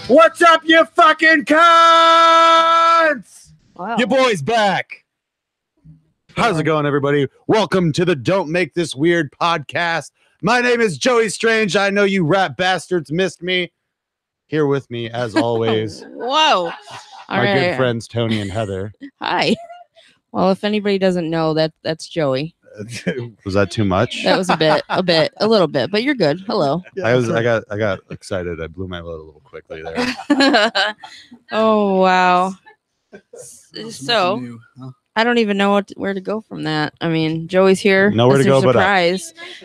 What's up, you fucking cunts? Wow. Your boy's back. How's it going, everybody? Welcome to the Don't Make This Weird podcast. My name is Joey Strange. I know you rat bastards missed me. Here with me, as always, Whoa. my good friends Tony and Heather. Hi. Well, if anybody doesn't know, that's Joey. Was that too much? That was a little bit, but you're good. Hello. I got excited. I blew my load a little quickly there. Oh wow. So I don't even know where to go from that. I mean, Joey's here. Nowhere to go but up.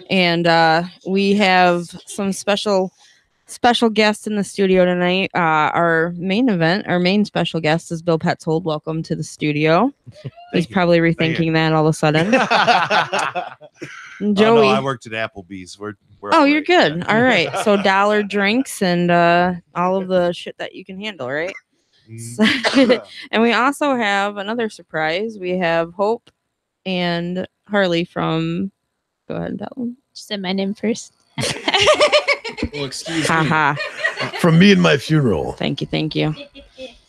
And we have some special guests in the studio tonight. Our main special guest is Bill Petzhold. Welcome to the studio. He's probably rethinking that all of a sudden. Joey, no, I worked at Applebee's. We're you're good. All right. So dollar drinks and all of the shit that you can handle, right? And we also have another surprise. We have Hope and Harley from. Go ahead and tell them. Just say my name first. Well, excuse me. From me and my funeral. Thank you.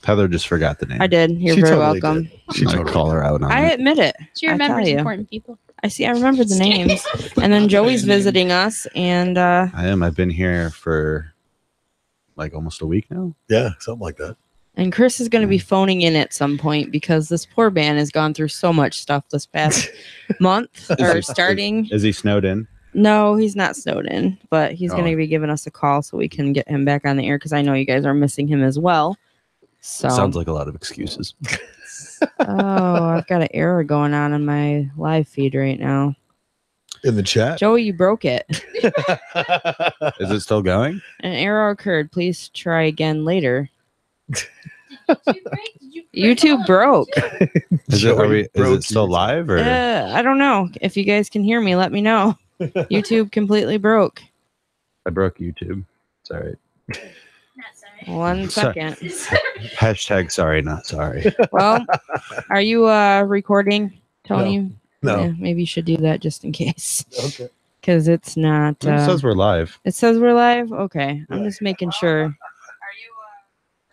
Heather just forgot the name. I did. You're very welcome. She totally call her out on I admit it. She remembers important people. I remember the names. And then Joey's visiting us, and I am. I've been here for like almost a week now. Yeah, something like that. And Chris is going to be phoning in at some point because this poor man has gone through so much stuff this past month or starting. Is he snowed in? No, he's not snowed in, but he's going to be giving us a call so we can get him back on the air because I know you guys are missing him as well. So sounds like a lot of excuses. I've got an error going on in my live feed right now. In the chat? Joey, you broke it. Is it still going? An error occurred. Please try again later. YouTube broke. Is it still live or? I don't know. If you guys can hear me, let me know. YouTube completely broke. I broke YouTube. It's all right. Not sorry. 1 second. Hashtag sorry, not sorry. Well, are you recording, Tony? No. Yeah, maybe you should do that just in case. Okay. Because it's not. It says we're live. It says we're live? Okay. I'm just making sure.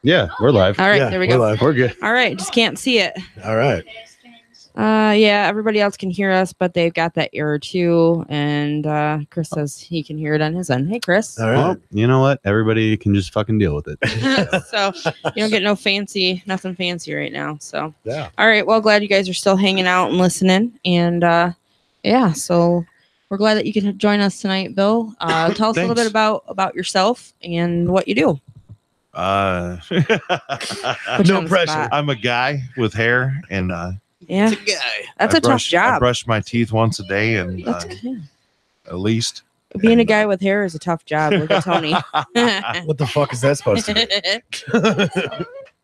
Yeah, we're live. All right, Yeah, there we go. live. We're good. All right, just can't see it. All right. Yeah, everybody else can hear us, but they've got that error too. And Chris says he can hear it on his end. Hey, Chris. All right. Well, you know what? Everybody can just fucking deal with it. So you don't get nothing fancy right now. So Yeah. all right. Well, glad you guys are still hanging out and listening. And yeah, so we're glad that you can join us tonight, Bill. Tell us a little bit about yourself and what you do. No pressure. I'm a guy with hair, and Yeah, that's a tough I job. brush my teeth once a day, and That's at least. Being a guy with hair is a tough job. Look at Tony. What the fuck is that supposed to be?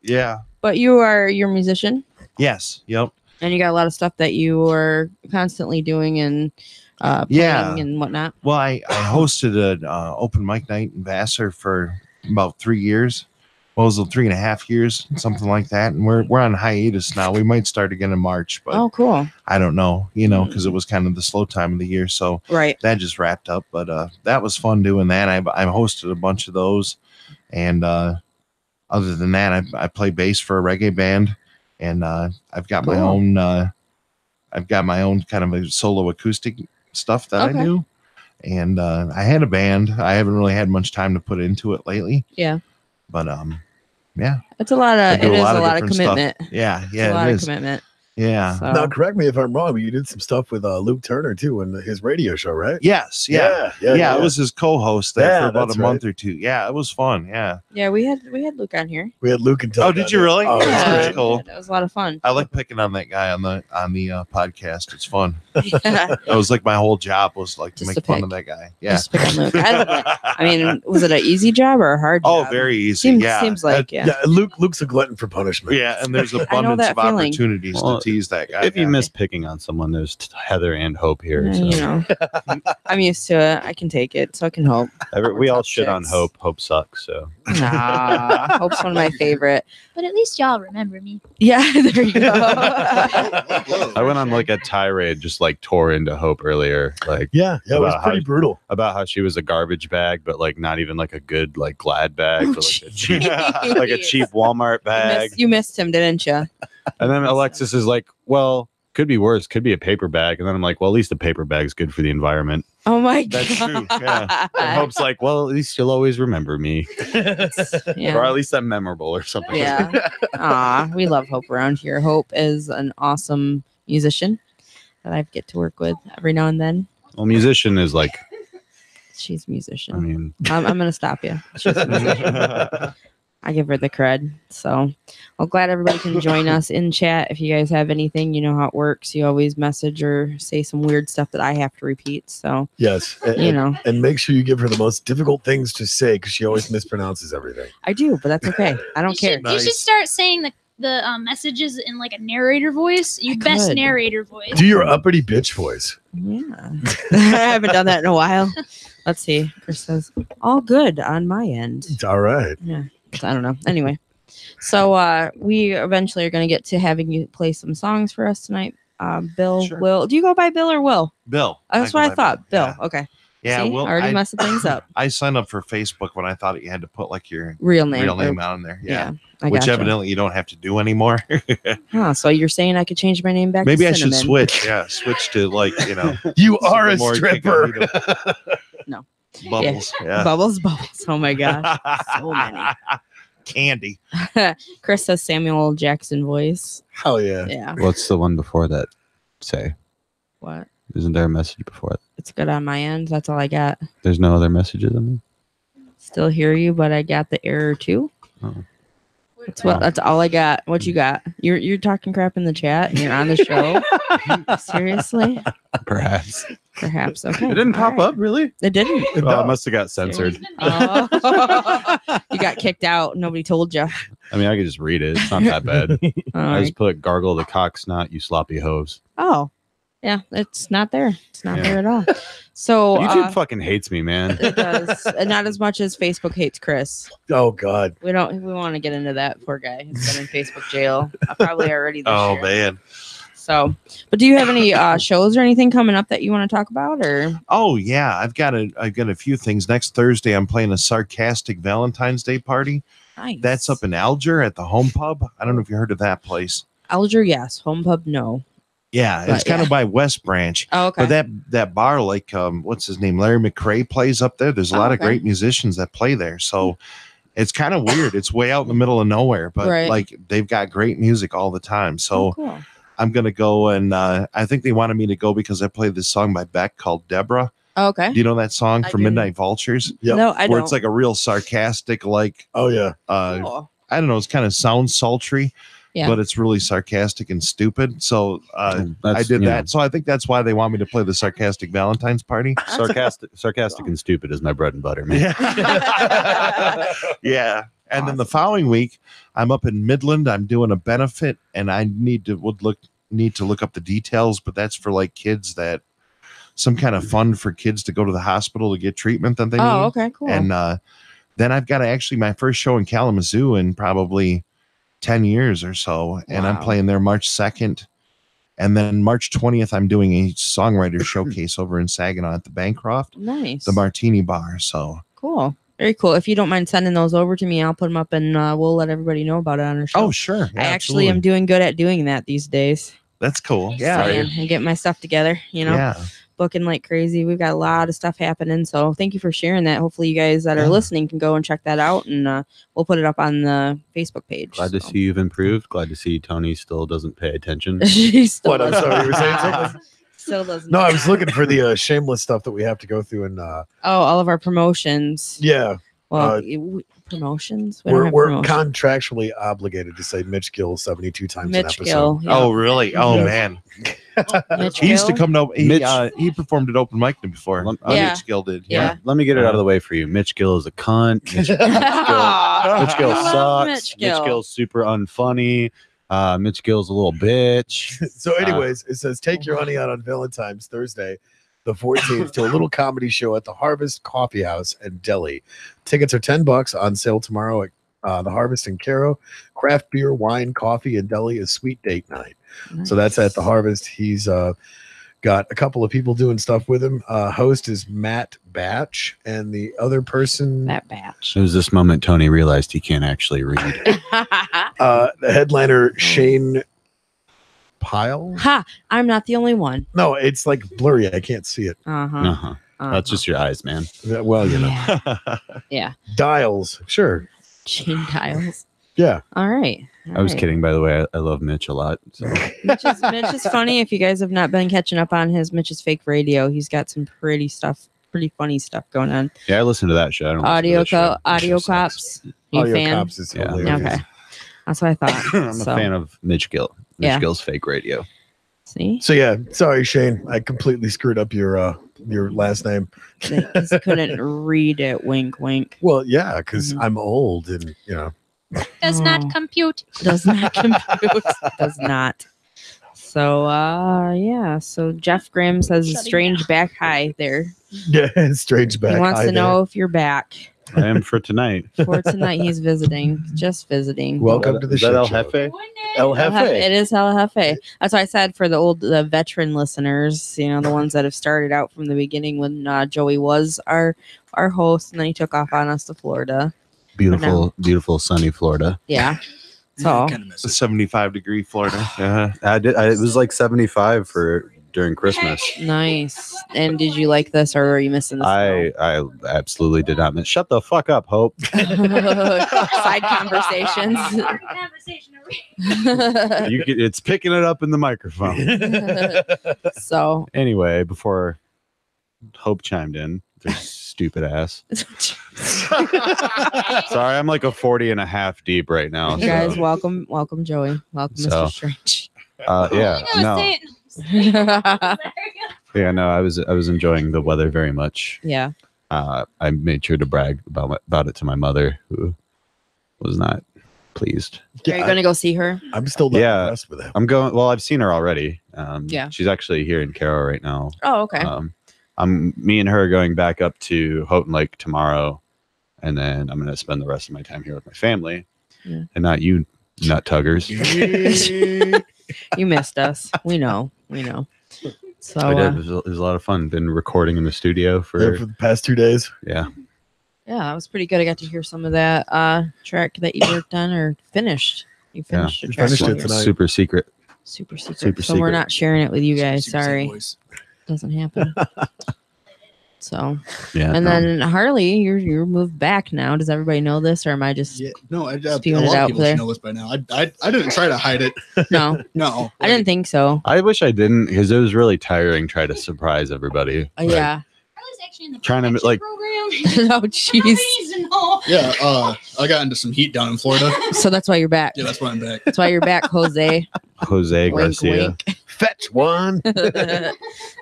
Yeah. But you're a musician, Yes. Yep. and you got a lot of stuff that you are constantly doing and playing and whatnot. Well, I hosted an open mic night in Vassar for about 3 years. Well, it was 3.5 years, something like that. And we're on hiatus now. We might start again in March, but Oh, cool. I don't know, because it was kind of the slow time of the year. So Right. that just wrapped up. But that was fun doing that. I hosted a bunch of those. And other than that, I play bass for a reggae band. And I've got my own kind of a solo acoustic stuff that I do. And I had a band. I haven't really had much time to put into it lately. Yeah. But yeah. It's a lot of different commitment. stuff. Yeah, It's a lot of commitment. Yeah. So. Now, correct me if I'm wrong, but you did some stuff with Luke Turner too in his radio show, right? Yes. Yeah. I was his co-host there for about a month or two. Yeah, it was fun. Yeah. Yeah, we had Luke on here. We had Luke and Oh, did you really? Oh, that's yeah. pretty cool. That was a lot of fun. I like picking on that guy on the podcast. It's fun. Yeah. That was like my whole job was like to Just make to fun pick. of that guy. Yeah. Just pick on Luke. I mean, was it an easy job or a hard job? Oh, very easy. Seems like, yeah. Yeah, Luke's a glutton for punishment. Yeah, and there's I know abundance that of feeling. opportunities Well, to tease that guy. If you miss picking on someone, there's Heather and Hope here. So. You know, I'm used to it. I can take it. So I can Hope. We all tough shit on chicks. Hope. Hope sucks. So Nah, Hope's one of my favorite. But at least y'all remember me. Yeah, there you go. I went on like a tirade, just like tore into Hope earlier, like Yeah, it was About pretty how- brutal. about how she was a garbage bag, but like not even like a good like Glad bag, Oh, but like a cheap, jeez. like a cheap Walmart bag. You missed him, didn't you? And then Alexis is like, "Well, could be worse. Could be a paper bag." And then I'm like, "Well, at least the paper bag's good for the environment." Oh my god. That's true, yeah. And Hope's like, "Well, at least you'll always remember me, or Yeah. at least I'm memorable or something." Yeah. Aw, we love Hope around here. Hope is an awesome musician that I get to work with every now and then. Well, musician is like, She's a musician. I mean, I'm gonna stop you. She's a musician. I give her the cred. So, well, glad everybody can join us in chat. If you guys have anything, you know how it works. You always message or say some weird stuff that I have to repeat. So, Yes, you know, and make sure you give her the most difficult things to say because she always mispronounces everything. I do, but that's okay. I don't care. You should start saying the messages in like a narrator voice. Your I best could. narrator voice. Do your uppity bitch voice. Yeah. I haven't done that in a while. Let's see. Chris says, all good on my end. It's all right. Yeah. I don't know. Anyway. So we eventually are going to get to having you play some songs for us tonight. Bill, Sure. Will. Do you go by Bill or Will? Bill. That's go what I by thought. Bill. Yeah, Okay. yeah See? well, already messing things up. I signed up for Facebook when I thought you had to put like your Real name. real name on there. Yeah. I Which gotcha. evidently you don't have to do anymore. Huh, so you're saying I could change my name back Maybe to I should Cinnamon. switch. Yeah, switch to like, You are a more stripper. No. Bubbles. Yeah. Bubbles. Oh my gosh. So many. Candy. Chris says Samuel L. Jackson voice. Hell yeah. Yeah. what's the one before that? Say, What? isn't there a message before it? It's good on my end. That's all I got. There's no other messages on me. Still hear you, but I got the error too. Oh. That's all I got. What you got? You're talking crap in the chat and you're on the show. Seriously? Perhaps Perhaps. Okay. it didn't All pop right. up. Really? It didn't. Oh, it must have got censored. Oh. You got kicked out. Nobody told you. I mean, I could just read it. It's not that bad. All I right. just put gargle the cock snot, you sloppy hose. Oh, yeah. It's not there. It's not Yeah. there at all. So YouTube fucking hates me, man. it does. And not as much as Facebook hates Chris. Oh God. We want to get into that. Poor guy. He's been in Facebook jail. Probably already this Oh year. man. So, but do you have any shows or anything coming up that you want to talk about, or? Oh yeah, I've got a few things. Next Thursday, I'm playing a sarcastic Valentine's Day party. Nice. That's up in Alger at the Home Pub. I don't know if you heard of that place. Alger, yes. Home Pub, no. Yeah, it's But, kind yeah. of by West Branch. Oh, okay. But that bar, like what's his name, Larry McRae, plays up there. There's a Oh, lot of okay. great musicians that play there. So it's kind of weird. It's way out in the middle of nowhere, but Right. like they've got great music all the time. So Oh, cool. I'm gonna go, and I think they wanted me to go because I played this song by Beck called Deborah. Oh, okay. Do you know that song I from do. Midnight Vultures? Yep. No, I Where don't. it's like a real sarcastic, like Oh yeah. Cool. I don't know, it's kind of sounds sultry, Yeah. but it's really sarcastic and stupid. So I That's, did you that. know, So I think that's why they want me to play the sarcastic Valentine's party. sarcastic and stupid is my bread and butter, man. Yeah. Yeah. And then the following week, I'm up in Midland. I'm doing a benefit, and I need to look up the details, but that's for like kids that some kind of fund for kids to go to the hospital to get treatment that they need. Oh, okay, cool. And then I've got actually my first show in Kalamazoo in probably 10 years or so. And I'm Wow. playing there March 2nd. And then March 20th, I'm doing a songwriter showcase over in Saginaw at the Bancroft, Nice. the Martini Bar. So, Cool. Very cool. If you don't mind sending those over to me, I'll put them up and we'll let everybody know about it on our show. oh, sure. Yeah, I actually am doing good at doing that these days. That's cool. Yeah. Yeah. And getting my stuff together, Yeah. booking like crazy. We've got a lot of stuff happening. So thank you for sharing that. Hopefully you guys that are listening can go and check that out, and we'll put it up on the Facebook page. Glad to So. see you've improved. Glad to see Tony still doesn't pay attention. She still What, I'm doesn't. sorry, you were saying something? Still doesn't. No, I was looking for the shameless stuff that we have to go through, and Oh, all of our promotions. yeah, Well, promotions. We don't we're have we're promotions. contractually obligated to say Mitch Gill 72 times an Mitch episode. Gill. Yeah. Oh, really? Oh, Yes. man. Mitch He used to Gill? come to, Mitch- he performed at open mic before. Yeah. Mitch Gill did. Yeah. Let me get it out of the way for you. Mitch Gill is a cunt. Mitch Gill sucks. Mitch Gill. Mitch Gill's super unfunny. Mitch Gill's a little bitch. So, anyways, it says take your honey out on Valentine's Thursday, the 14th, to a little comedy show at the Harvest Coffee House and Deli. Tickets are $10 on sale tomorrow at the Harvest in Caro. Craft beer, wine, coffee, and deli is sweet date night. Nice. So that's at the Harvest. He's got a couple of people doing stuff with him. Host is Matt Batch, and the other person, That batch. It was this moment Tony realized he can't actually read. the headliner Shane Pyle. Ha! I'm not the only one. No, it's like blurry. I can't see it. Uh-huh. Uh-huh. That's just your eyes, man. Well, you know, Yeah. Yeah. Dials. Sure. Chain tiles. Yeah. All right. I was kidding, by the way. I love Mitch a lot. So. Mitch is funny. If you guys have not been catching up on Mitch's fake radio, he's got some pretty funny stuff going on. Yeah, I listen to that show. I don't listen to this show. Audio Cops. You Audio fan? Cops is Yeah. hilarious. Okay. That's what I thought. I'm a So, fan of Mitch Gill. Mitch Gill's fake radio. see? So yeah, sorry, Shane. I completely screwed up your last name. Because he couldn't read it. Wink, wink. Well, yeah, because Mhm. I'm old and you know. Does Oh. not compute. Does not compute. Does not. So yeah. So Jeff Graham says a Shutting strange back high there. Yeah, strange back. He wants high to know if you're back. I am for tonight. For tonight, he's visiting. Just visiting. Welcome to the Is that shit El show. Jefe? El El Jefe. Jefe. It is El Jefe. That's why I said for the veteran listeners, the ones that have started out from the beginning when Joey was our host, and then he took off on us to Florida. Beautiful, beautiful sunny Florida. Yeah. So It's a 75-degree Florida. Yeah, it was like 75 during Christmas. nice. And did you like this, or are you missing this? I absolutely did not miss. Shut the fuck up, Hope. Side conversations. Conversation over here. It's picking it up in the microphone. So Anyway, before Hope chimed in, their stupid ass. Sorry, I'm like a 40 and a half deep right now. you guys, so, welcome Joey. Welcome, So, Mr. Strange. yeah, no, yeah. yeah, no. I was enjoying the weather very much. I made sure to brag about it to my mother, who was not pleased. Are you gonna go see her? I'm still not Yeah. impressed with him. I'm going. Well, I've seen her already. Yeah. She's actually here in Caro right now. Oh, okay. Me and her are going back up to Houghton Lake tomorrow, and then I'm going to spend the rest of my time here with my family, Yeah. and not you, nut tuggers. You missed us. We know. So I did. It was a lot of fun. Been recording in the studio For the past 2 days. yeah. yeah, it was pretty good. I got to hear some of that track that you worked on or finished. You finished we a track. finished one it year. tonight. Super secret. Super secret. Super so we're secret. not sharing it with you guys. Super Sorry, sad voice. doesn't happen. So Yeah. and no. then Harley, you're moved back now. Does everybody know this, or am I just Yeah, no, a Spewing it lot out of people there. should know this by now. I didn't try to hide it. no? No, I didn't think so. I wish I didn't, because it was really tiring trying to surprise everybody. Yeah. I was actually in the Trying to, protection like- program. Oh, jeez. Reasonable. Yeah, I got into some heat down in Florida. So that's why you're back. Yeah, that's why I'm back. That's why you're back, Jose. Jose Wink, Garcia. wink. Fetch one.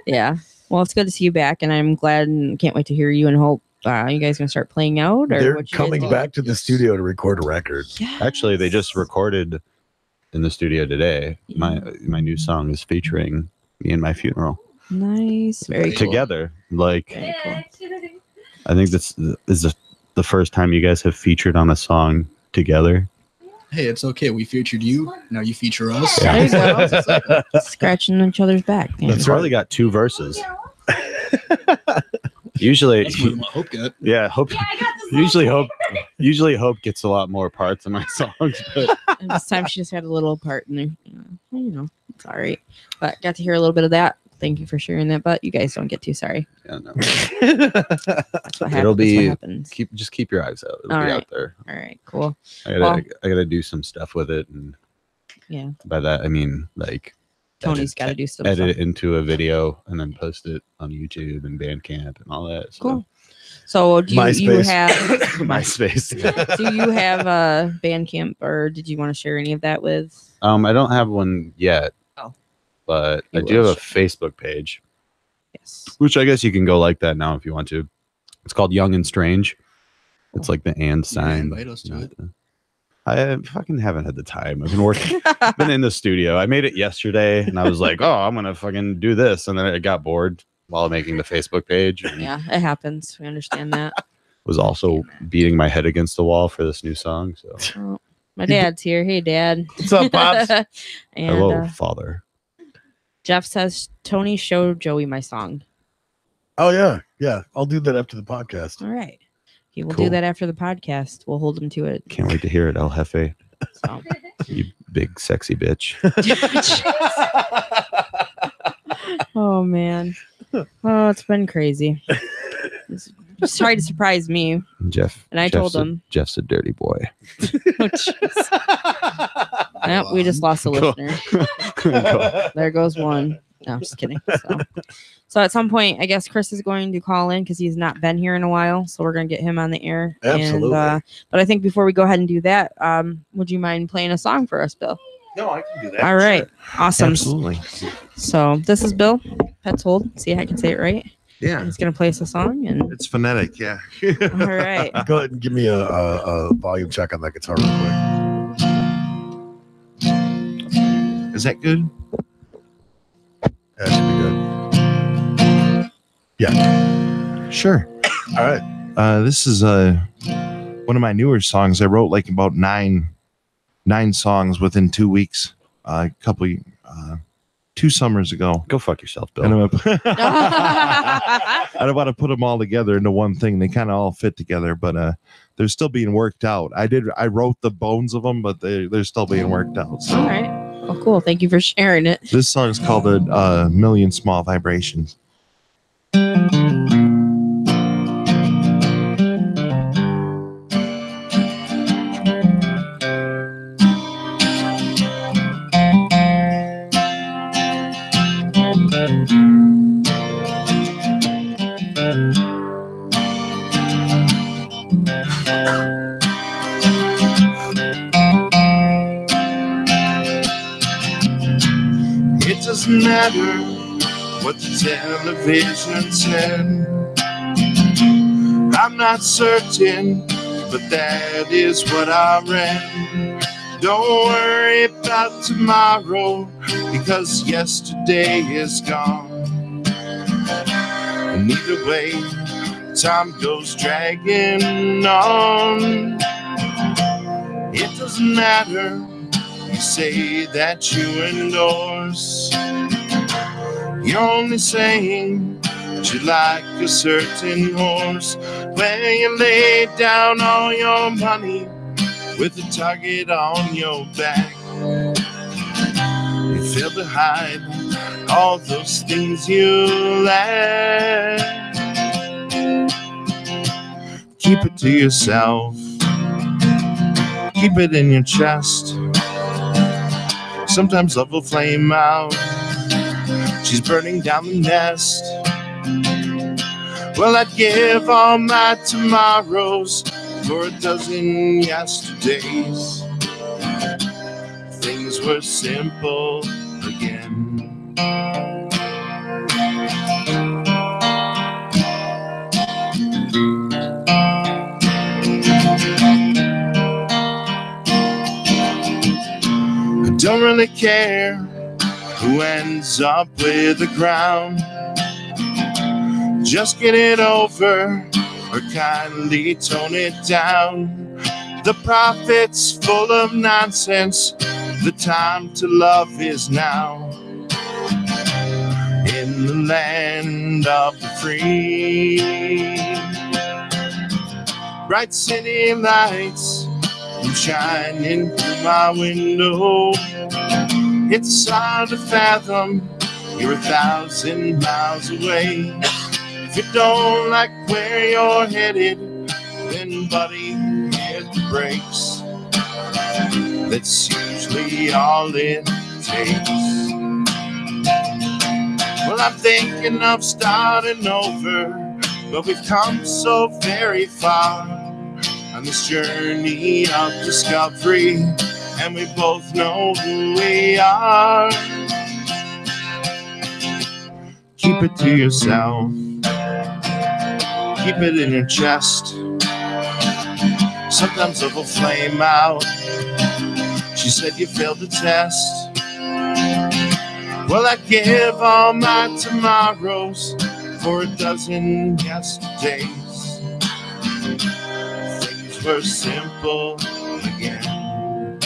Yeah. Well, it's good to see you back, and I'm glad and can't wait to hear you and Hope. You guys gonna start playing out, or They're what you guys coming doing? back to the studio to record a record. Yes. Actually, they just recorded in the studio today. My new song is featuring me and my funeral Nice. Very cool. together. Like, Very cool. I think this is the first time you guys have featured on a song together. Hey, it's okay. We featured you. Now you feature us. There you go. Scratching each other's back. man. That's Harley got 2 verses. Usually, That's more than what Hope got. yeah, Hope. Yeah, I got this. Usually, Hope gets a lot more parts in my songs, but And this time she just had a little part in there. It's all right. But got to hear a little bit of that. Thank you for sharing that. But you guys don't get to. Sorry. yeah, no. That's what happens. It'll That's be- what happens. Keep your eyes out. It'll All be right. out there. All right. Cool. I gotta do some stuff with it, and Yeah. by that I mean like Tony's got to do some edit stuff. it into a video and then post it on YouTube and Bandcamp and all that. So. Cool. So do you MySpace. have MySpace. do you have a Bandcamp, or did you want to share any of that with? I don't have one yet. Oh. But I You do have will. a Facebook page, Yes. which I guess you can go like that now if you want to. It's called Young and Strange. It's like the and sign. invite us to not it. the- I fucking haven't had the time. I've been working, been in the studio. I made it yesterday, and I was like, "Oh, I'm gonna fucking do this," and then I got bored while making the Facebook page. And Yeah, it happens. We understand that. was also beating my head against the wall for this new song. So, Oh, my dad's here. Hey, Dad. What's up, Pops? And hello, father. Jeff says, Tony, show Joey my song. Oh yeah, yeah. I'll do that after the podcast. All right. He will Cool. do that after the podcast. We'll hold him to it. Can't wait to hear it, El Jefe. So. You big sexy bitch. Oh, man. Oh, it's been crazy. Just tried to surprise me. Jeff. And I Jeff's told him. Jeff's a dirty boy. Oh, yep, we just lost a listener. There goes one. No, I'm just kidding. So at some point, I guess Chris is going to call in because he's not been here in a while. So we're going to get him on the air. Absolutely. And, but I think before we go ahead and do that, would you mind playing a song for us, Bill? No, I can do that. All right. Sure. Awesome. Absolutely. So this is Bill Petzhold. See if I can say it right. Yeah. He's going to play us a song. And It's phonetic. Yeah. all right. Go ahead and give me a volume check on that guitar real quick. Is that good? That should be good. Yeah. Sure. All right. This is one of my newer songs. I wrote like about nine songs within 2 weeks. A couple 2 summers ago. Go fuck yourself, Bill. And I don't want to put them all together into one thing. They kind of all fit together, but they're still being worked out. I wrote the bones of them, but they're still being worked out. So. All right. Well, cool. Thank you for sharing it. This song is called A Million Small Vibrations. It doesn't matter what the television said. I'm not certain, but that is what I read. Don't worry about tomorrow, because yesterday is gone. And either way, time goes dragging on. It doesn't matter. You say that you endorse. You're only saying that you like a certain horse. When you lay down all your money with a target on your back, you feel to hide all those things you lack. Keep it to yourself. Keep it in your chest. Sometimes love will flame out. She's burning down the nest. Well, I'd give all my tomorrows for a dozen yesterdays. Things were simple again. I don't really care who ends up with the crown. Just get it over or kindly tone it down. The prophet's full of nonsense. The time to love is now. In the land of the free, bright city lights come shining through my window. It's hard to fathom you're 1,000 miles away. If you don't like where you're headed, then buddy, hit the brakes. That's usually all it takes. Well, I'm thinking of starting over, but we've come so very far on this journey of discovery, and we both know who we are. Keep it to yourself. Keep it in your chest. Sometimes it will flame out. She said you failed the test. Well, I give all my tomorrows for a dozen yesterdays. Things were simple again.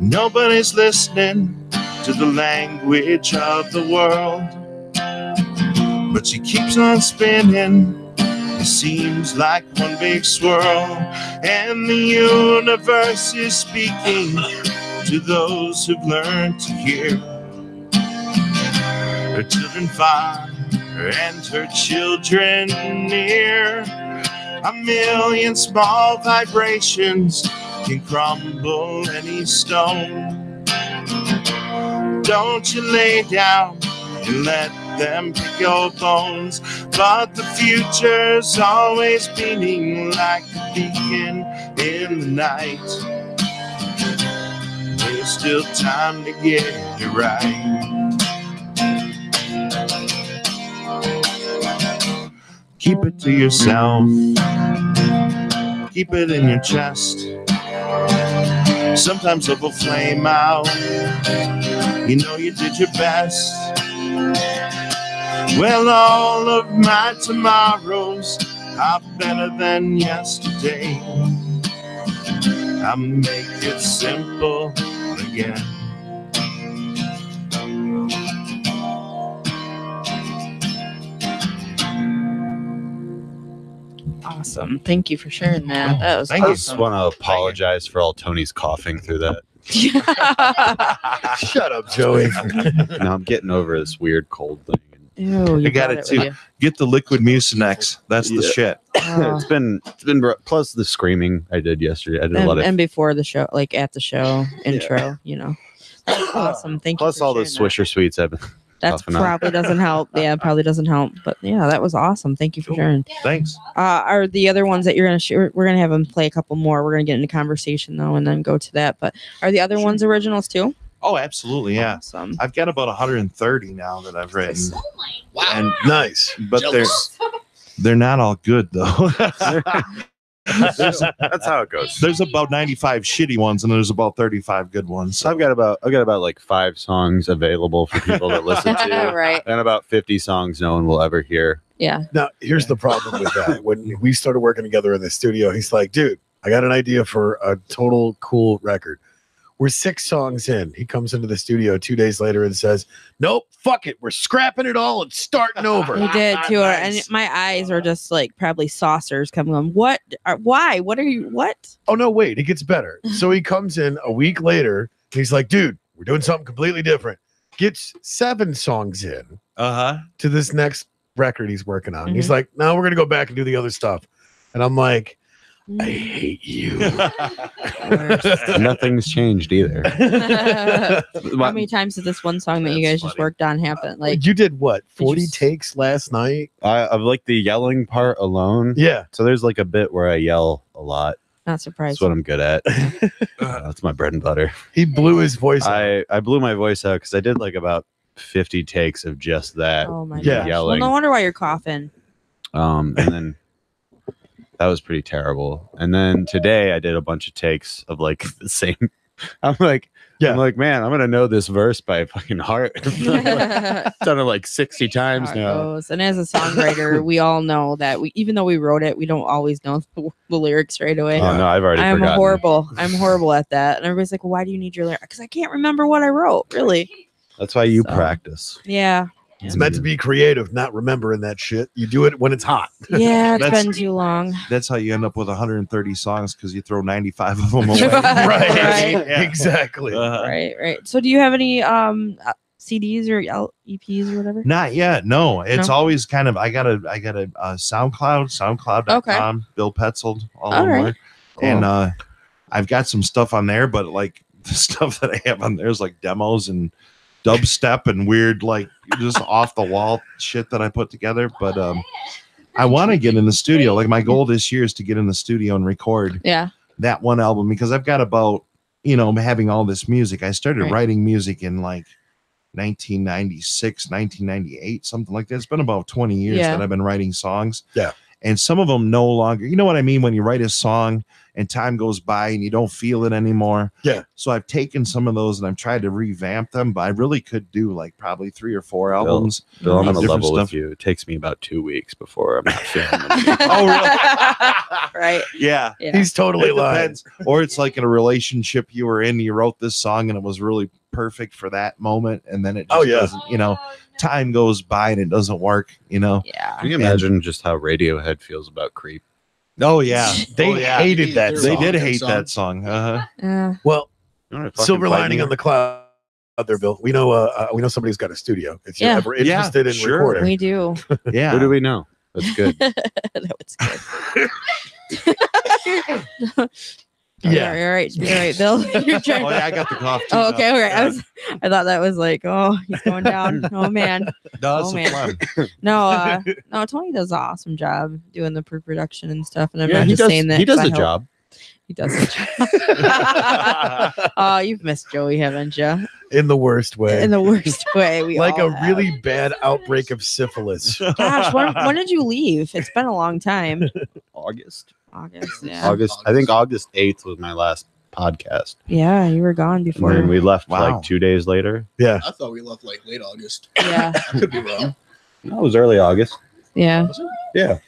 Nobody's listening to the language of the world, but she keeps on spinning. It seems like one big swirl, and the universe is speaking to those who've learned to hear. Her children far and her children near. A million small vibrations can crumble any stone. Don't you lay down and let them pick your bones, but the future's always beaming like a beacon in the night. There's still time to get it right. Keep it to yourself. Keep it in your chest. Sometimes it will flame out. You know you did your best. Well, all of my tomorrows are better than yesterday. I'll make it simple again. Awesome. Thank you for sharing that. That was Thank I you. just awesome. want to apologize for all Tony's coughing through that. Shut up, Joey. Now I'm getting over this weird cold thing. Ew, you I got brought it with too. you. Get the liquid Mucinex. That's the Yeah. shit. Oh. It's been plus the screaming I did yesterday. I did a lot of And before the show, like at the show intro, you know. That was awesome. Thank you. plus for all the sharing that. Swisher Sweets I've been. That puffing out. probably doesn't help. Yeah, probably doesn't help. But yeah, that was awesome. Thank you for Cool. sharing. Thanks. Are the other ones that you're gonna share? We're gonna have them play a couple more. We're gonna get into conversation though, and then go to that. But are the other ones originals too? Oh, absolutely. Yeah. Awesome. I've got about 130 now that I've written. Oh my Wow, And nice. but they're not all good though. That's how it goes. There's about 95 shitty ones and there's about 35 good ones. So I've got about like 5 songs available for people to listen to, Right. and about 50 songs no one will ever hear. Yeah. Now, here's the problem with that. When we started working together in the studio, he's like, dude, I got an idea for a total cool record. We're 6 songs in. He comes into the studio 2 days later and says, nope, fuck it. We're scrapping it all and starting over. He did too, Nice. and my eyes are just like probably saucers coming on. What? Why? What are you? What? Oh, no, wait. It gets better. So he comes in a week later. And he's like, dude, we're doing something completely different. Gets 7 songs in Uh-huh. to this next record he's working on. He's Mhm. like, no, we're going to go back and do the other stuff. And I'm like, I hate you. Nothing's changed either. How many times did this one song that you That's guys just funny. worked on happen? Like, you did what? you 40 s- takes last night? I like the yelling part alone. Yeah. So there's like a bit where I yell a lot. not That's surprised. what I'm good at. That's my bread and butter. He blew his voice out. I blew my voice out because I did like about 50 takes of just that. Oh my Yeah. gosh. Yelling. Well, no wonder why you're coughing. And then that was pretty terrible. And then today I did a bunch of takes of like the same. I'm like, man, I'm gonna know this verse by fucking heart. Done it like 60 times How it now. goes. And as a songwriter, we all know that even though we wrote it, we don't always know the lyrics right away. Oh no, I've already I'm forgotten. horrible. I'm horrible at that. And everybody's like, well, why do you need your lyrics? Because I can't remember what I wrote, really. That's why you So. practice. Yeah. It's meant to be creative, not remembering that shit. You do it when it's hot. Yeah, it's That's- been too long. That's how you end up with 130 songs because you throw 95 of them away. Right. Yeah. Exactly. Right. So do you have any CDs or EPs or whatever? Not yet. No, it's No? always kind of I got a SoundCloud.com, Bill Petzhold, all All over. right. Cool. And I've got some stuff on there, but like the stuff that I have on there is like demos and dubstep and weird, like just off the wall shit that I put together. But I want to get in the studio. Like my goal this year is to get in the studio and record Yeah. that one album because I've got about, having all this music. I started Right. writing music in like 1996, 1998, something like that. It's been about 20 years Yeah. that I've been writing songs. Yeah. And some of them no longer, you know what I mean? When you write a song and time goes by and you don't feel it anymore. Yeah. So I've taken some of those and I've tried to revamp them, but I really could do like probably 3 or 4 albums. Bill, I'm of on a different level with stuff. you. It takes me about 2 weeks before I'm not feeling them. Oh, really? Right. Yeah. Yeah. He's totally It lying. depends. Or it's like in a relationship you were in, you wrote this song and it was really perfect for that moment. And then it just doesn't, you know, time goes by and it doesn't work, you know? Yeah. Can you imagine just how Radiohead feels about Creep? Oh, yeah. They Oh, yeah. hated that They They song. did That hate song. that song. Well, You wanna fucking silver fight lining me? on the cloud there, Bill. We know somebody's got a studio. If you're Yeah. ever interested in sure. recording. We do. Yeah. Who do we know? That's good. That was good. Yeah. You're right. You're right, Bill. You're trying. Oh, yeah, I got the cough too. Oh, okay. now. All right. I thought that was like, oh, he's going down. Oh man. No, Oh, it's man. fun. No, Tony does an awesome job doing the pre-production and stuff. And I'm Yeah, not he just does. saying that. He does 'cause I a help. job. He does a job. Oh, you've missed Joey, haven't you? In the worst way. In the worst way. We like all a have. really bad outbreak of syphilis. Gosh, when did you leave? It's been a long time. August. August. Yeah. August. I think August 8th was my last podcast. Yeah, you were gone And before. then we left Wow. like 2 days later. Yeah. I thought we left like late August. Yeah. I could be wrong. No, it was early August. Yeah. Was it? Yeah.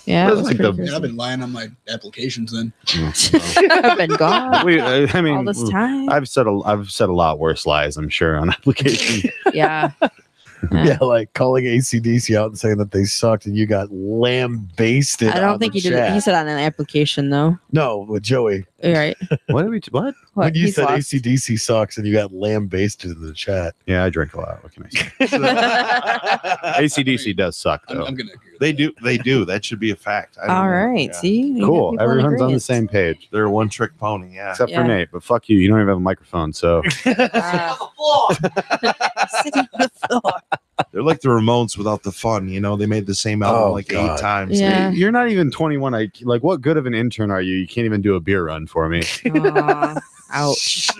Yeah. It It was was like pretty the- Man, I've crazy. been lying on my applications then. I've been gone I mean, all this time. I've said a lot worse lies, I'm sure, on application. Yeah. Yeah, like calling ACDC out and saying that they sucked and you got lambasted. I don't on think the he did it. He chat. said on an application though. No, with Joey. You're right. What did we? What? What? When you He's said lost. ACDC sucks and you got lambasted in the chat. Yeah, I drink a lot. What can I say? ACDC does suck I'm though. gonna agree with They that. do. They do. That should be a fact. I don't All know. right. Yeah. See, we got Cool. people in Everyone's on the agreement. same page, They're a one-trick pony. Yeah. except Yeah. for Nate. But fuck you. You don't even have a microphone. So Sitting on the floor. They're like the Ramones without the fun. You know, they made the same album Oh, like God. 8 times. Yeah. you're not even 21. Like, what good of an intern are you? You can't even do a beer run for me. Aw, ouch.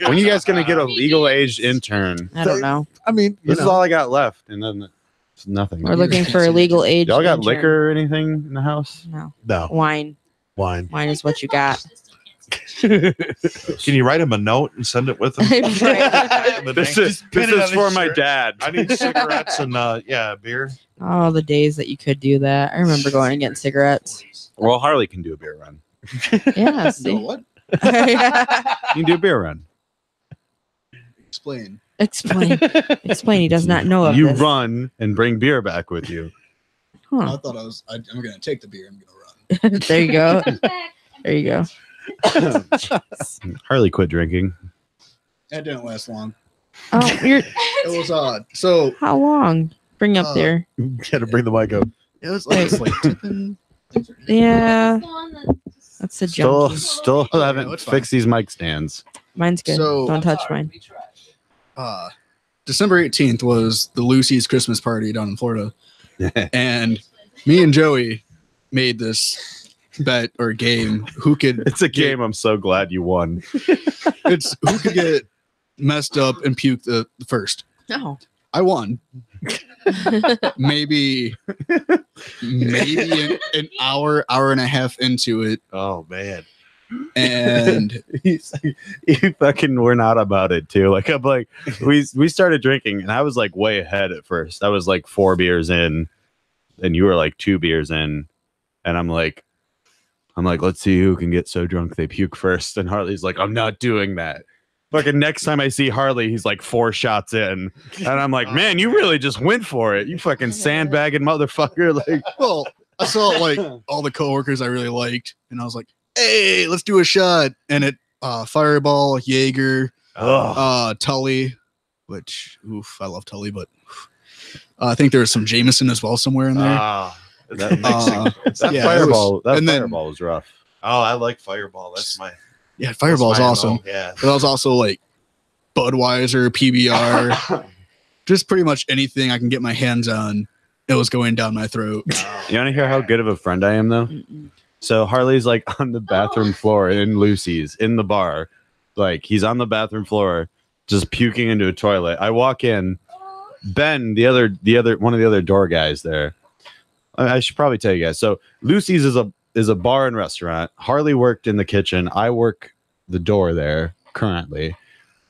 When you guys gonna get a legal aged intern? I don't know. I mean, This is all I got left, and then it's nothing. We're looking for a legal age. Y'all got intern. liquor or anything in the house? No. no Wine. wine. Wine is what you got. Can you write him a note and send it with him? Right. This Just is pin this it is on for his my shirt. dad. I need cigarettes and beer. Oh, the days that you could do that. I remember going and getting cigarettes. Well, Harley can do a beer run. Yeah. No, See? what? You can do a beer run. Explain. Explain. Explain. He does not know of You this. run and bring beer back with you. I Huh. thought I'm gonna take the beer. I'm gonna run. There you go. There you go. Harley quit drinking. That didn't last long. Oh, you're It was so how long? Bring up Uh, there. Got to bring the mic up. it was like, tipping. Yeah. That's a Still, junkie. still haven't it's fine. fixed these mic stands. Mine's good. So- Don't touch mine. December 18th was the Lucy's Christmas party down in Florida, and me and Joey made this bet or game who could It's a game. I'm so glad you won. it's who could get messed up and puke the first. No. I won. maybe an hour and a half into it, Oh man. and You fucking were not about it too. Like I'm like we started drinking and I was like way ahead at first. I was like 4 beers in, and you were like 2 beers in, and I'm like, let's see who can get so drunk they puke first. And Harley's like, I'm not doing that. Fucking next time I see Harley, he's like 4 shots in, and I'm like, man, you really just went for it. You fucking sandbagging motherfucker. Like, well, I saw like all the coworkers I really liked, and I was like, hey, let's do a shot. And it Fireball, Jaeger, Tully, which I love Tully, but I think there was some Jameson as well somewhere in there. That mixing. that Yeah, fireball, it was- and then- fireball was rough. Oh, I like Fireball. That's my Yeah, Fireball's that's my awesome. MO. Yeah. But I was also like Budweiser, PBR, just pretty much anything I can get my hands on. It was going down my throat. You want to hear how good of a friend I am, though? Mm-mm. So Harley's like on the bathroom floor in Lucy's in the bar. Like he's on the bathroom floor just puking into a toilet. I walk in. Ben, the other one of the other door guys there. I should probably tell you guys. So Lucy's is a bar and restaurant. Harley worked in the kitchen. I work the door there currently.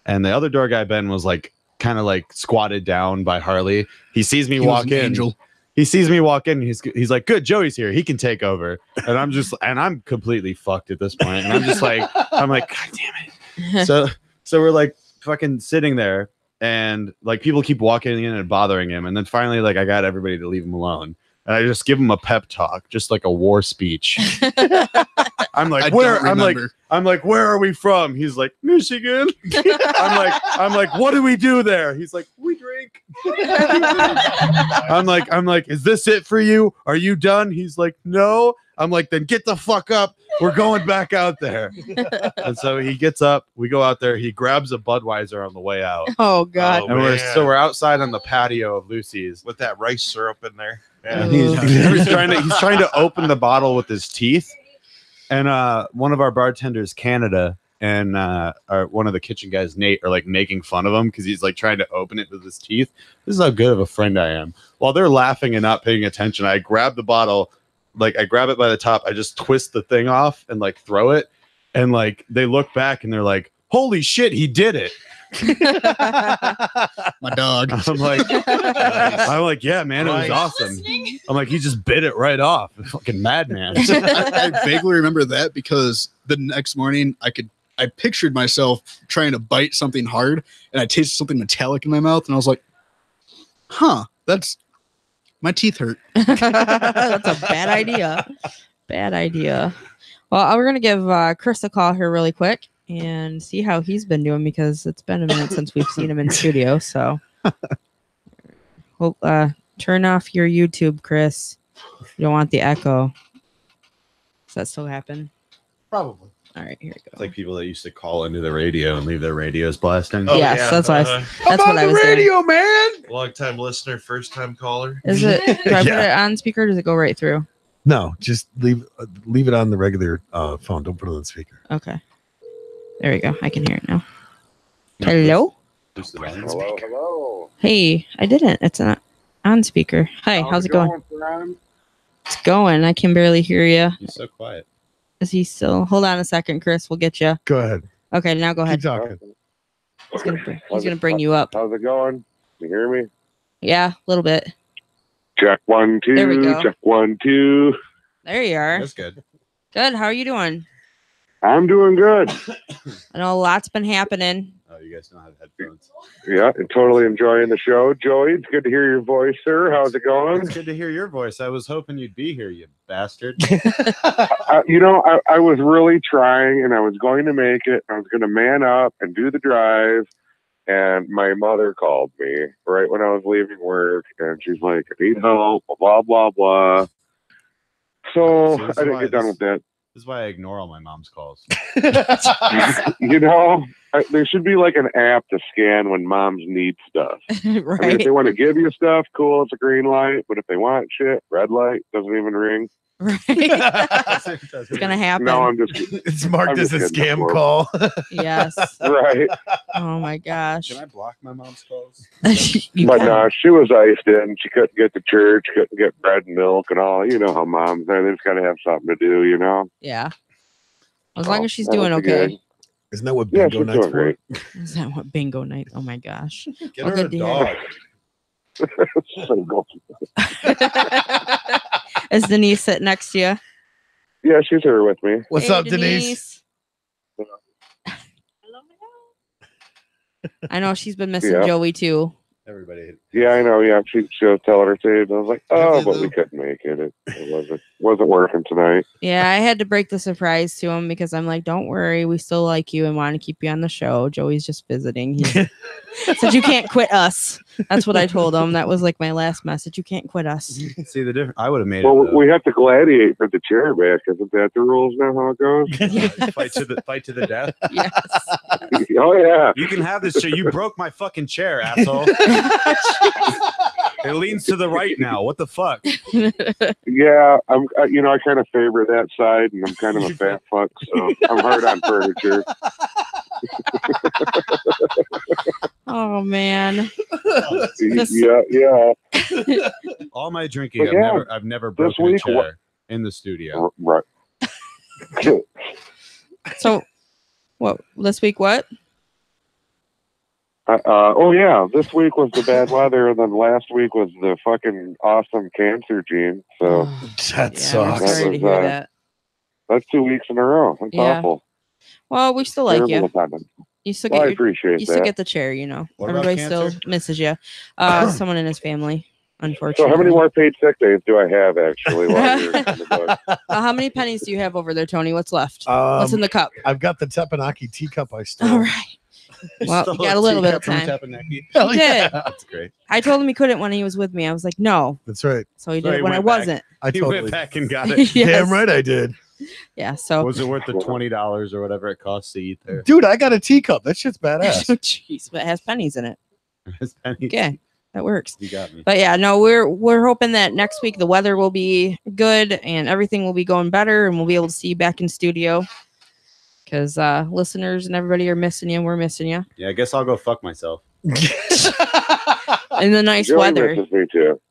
And the other door guy, Ben, was like kind of like squatted down by Harley. He sees me walk in. Angel. He sees me walk in. He's like, good, Joey's here. He can take over. And I'm completely fucked at this point. And I'm like, God damn it. So we're like fucking sitting there. And like people keep walking in and bothering him, and then finally, like I got everybody to leave him alone, and I just give him a pep talk, just like a war speech. I'm like, where are we from? He's like, Michigan. I'm like, what do we do there? He's like, we drink. I'm like, is this it for you? Are you done? He's like, no. I'm like, then get the fuck up. We're going back out there. And so he gets up. We go out there. He grabs a Budweiser on the way out. Oh God! Oh, And man. we're outside on the patio of Lucy's. With that rice syrup in there. And Yeah. he's trying to open the bottle with his teeth. And one of our bartenders, Canada, and one of the kitchen guys, Nate, are like making fun of him because he's like trying to open it with his teeth. This is how good of a friend I am. While they're laughing and not paying attention, I grab the bottle. Like I grab it by the top, I just twist the thing off and like throw it, and like they look back and they're like, "Holy shit, he did it!" My dog. I'm like, yeah, man, it was awesome. I'm like, he just bit it right off, fucking madman. I vaguely remember that because the next morning I pictured myself trying to bite something hard, and I tasted something metallic in my mouth, and I was like, "Huh, my teeth hurt." That's a bad idea. Bad idea. Well, we're gonna give Chris a call here really quick and see how he's been doing because it's been a minute since we've seen him in studio. So, turn off your YouTube, Chris. You don't want the echo. Does that still happen? Probably. All right, here we It's go. like people that used to call into the radio and leave their radios blasting. Oh, Yes, yeah. that's what I'm on the radio, man. Long time listener, first time caller. Is it? Do I put Yeah. it on speaker? Or does it go right through? No, just leave it on the regular phone. Don't put it on the speaker. Okay. There we go. I can hear it now. Hello. Hello. Hey, I didn't. It's not on speaker. Hi, how's it going? Friend? It's going. I can barely hear you. He's so quiet. Is he still? Hold on a second, Chris. We'll get you. Go ahead. Okay, now go ahead. Keep talking. He's gonna bring you up. How's it going? You hear me? Yeah, a little bit. Check 1 2. There we go. Check 1 2. There you are. That's good. Good. How are you doing? I'm doing good. I know a lot's been happening. Oh, you guys don't have headphones. Yeah, and totally enjoying the show. Joey, it's good to hear your voice, sir. How's it going? It's good to hear your voice. I was hoping you'd be here, you bastard. I was really trying, and I was going to make it. I was going to man up and do the drive. And my mother called me right when I was leaving work, and she's like, "I need help, blah, blah, blah." So See, this I is didn't why get done this- with that. This is why I ignore all my mom's calls. There should be like an app to scan when moms need stuff. I mean, if Right. they want to give you stuff, cool, it's a green light. But if they want shit, red light, doesn't even ring. Right. It's gonna happen. No, I'm just kidding. It's marked I'm as a just kidding, scam of call. Yes. Right. Oh my gosh. Can I block my mom's calls? You But can. no, she was iced in. She couldn't get to church, couldn't get bread and milk and all. You know how moms are. They just got to have something to do, you know? Yeah. As long as she's That was doing good. okay. Isn't that what Yeah, bingo she's night's doing for? great. Is that what bingo night? Oh my gosh. Get Well, her a good to dog. Single. Is Denise sitting next to you? Yeah, she's here with me. What's Hey, up, Denise? I know she's been missing Yeah. Joey too. Everybody. Yeah, I know. Yeah, she was telling her to. I was like, oh, Have you, but we though? couldn't make it. It wasn't working tonight. Yeah, I had to break the surprise to him because I'm like, don't worry, we still like you and want to keep you on the show. Joey's just visiting. He said you can't quit us. That's what I told him. That was like my last message. You can't quit us. See the difference? I would have made Well, it. though. we have to gladiate for the chair back. Isn't that the rules now? How it goes? Fight to the death. Yes. Oh yeah. You can have this chair. You broke my fucking chair, asshole. It leans to the right now. What the fuck? Yeah, I kind of favor that side, and I'm kind of a fat fuck, so I'm hard on furniture. Oh man. Yeah. All my drinking, But yeah, I've never this broken a week, chair in the studio. Right. So, what this week? What? Oh yeah, this week was the bad weather, and then last week was the fucking awesome cancer gene. So That Yeah, sucks. we're sorry to hear that. that's 2 weeks in a row. That's Yeah. awful. Well, we still like Terrible you. attendance. You still Well, I get your, appreciate you still that. get the chair. You know, What about everybody still cancer? misses you. Someone in his family, unfortunately. So how many more paid sick days do I have actually while you're in the book? How many pennies do you have over there, Tony? What's left? What's in the cup? I've got the teppanyaki teacup I stole. All right. Well, you got a little bit of time. Hell He did. That's great. I told him he couldn't when he was with me. I was like, no. That's right. So he So did he it when I went back. wasn't. I He totally went back and got it. Yes. Damn right I did. Yeah. So. Was it worth the $20 or whatever it costs to eat there? Dude, I got a teacup. That shit's badass. Jeez, but it has pennies in it. His pennies. Okay, that works. You got me. But yeah, no, we're hoping that next week the weather will be good and everything will be going better, and we'll be able to see you back in studio. Because listeners and everybody are missing you. We're missing you Yeah, I guess I'll go fuck myself. in the nice Joey weather. misses me too.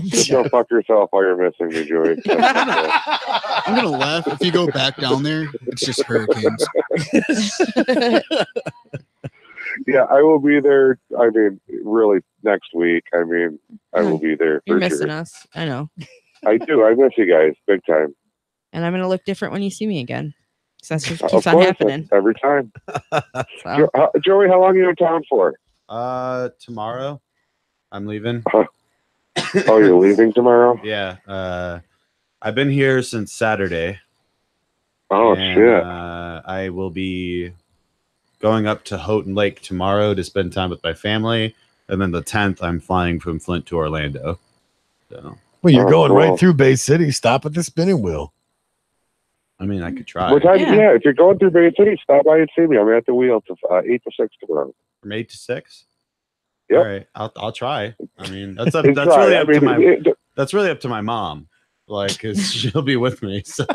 Just go fuck yourself while you're missing me, Joey. I'm gonna laugh if you go back down there. It's just hurricanes. Yeah, I will be there. I mean, really, next week. I mean, I will be there You're for missing sure. us. I know. I do. I miss you guys big time. And I'm gonna look different when you see me again. Because that's just Of keeps on course, happening. every time. So. Joey, how long are you in town for? Tomorrow I'm leaving. Oh, you're leaving tomorrow? Yeah. I've been here since Saturday. Oh, and, shit. I will be going up to Houghton Lake tomorrow to spend time with my family. And then the 10th, I'm flying from Flint to Orlando. So, Well, you're going cool. right through Bay City. Stop at the spinning wheel. I mean, I could try. What time? Yeah. Yeah, if you're going through Bay City, stop by and see me. I'm at the wheel to 8 to 6 tomorrow. From 8 to 6? Yep. All right. I'll try. I mean, that's It's really right. up I to mean, my that's really up to my mom. Like, because she'll be with me. So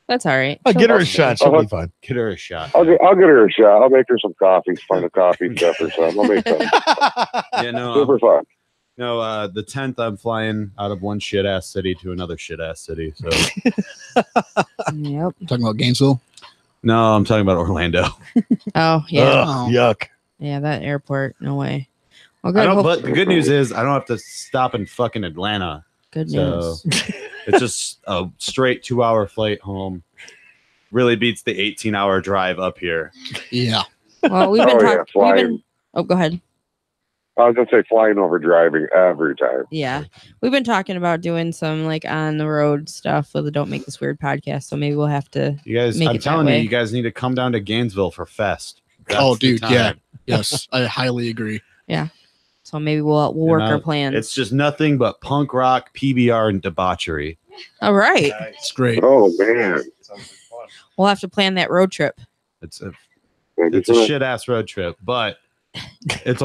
That's all right. I'll get her a Oh, shot. She'll be fine. get her a shot. I'll get her a shot. I'll make her some coffee, find a coffee cup or something. I'll make something Yeah, no, super fun. no. The 10th, I'm flying out of one shit ass city to another shit ass city. So Yep. Talking about Gainesville. no, I'm talking about Orlando. Oh yeah. Oh. Yuck. Yeah, that airport. No way. Well, I good. don't, Hope, but the good news is I don't have to stop in fucking Atlanta. good So news. it's just a straight 2-hour flight home. Really beats the 18-hour drive up here. Yeah. Well, we've been Oh, yeah, talking. flying. Oh, go ahead. I was gonna say flying over driving every time. Yeah, we've been talking about doing some like on the road stuff with the Don't Make This Weird podcast. So maybe we'll have to. You guys, Make I'm it that telling you, way. you guys need to come down to Gainesville for Fest. Oh, That's the dude, yeah. time. Yes, I highly agree. So maybe we'll work know, our plans. It's just nothing but punk rock, PBR, and debauchery. All right. It's great. Oh man, We'll have to plan that road trip. It's a Maybe it's a so. shit ass road trip, but it's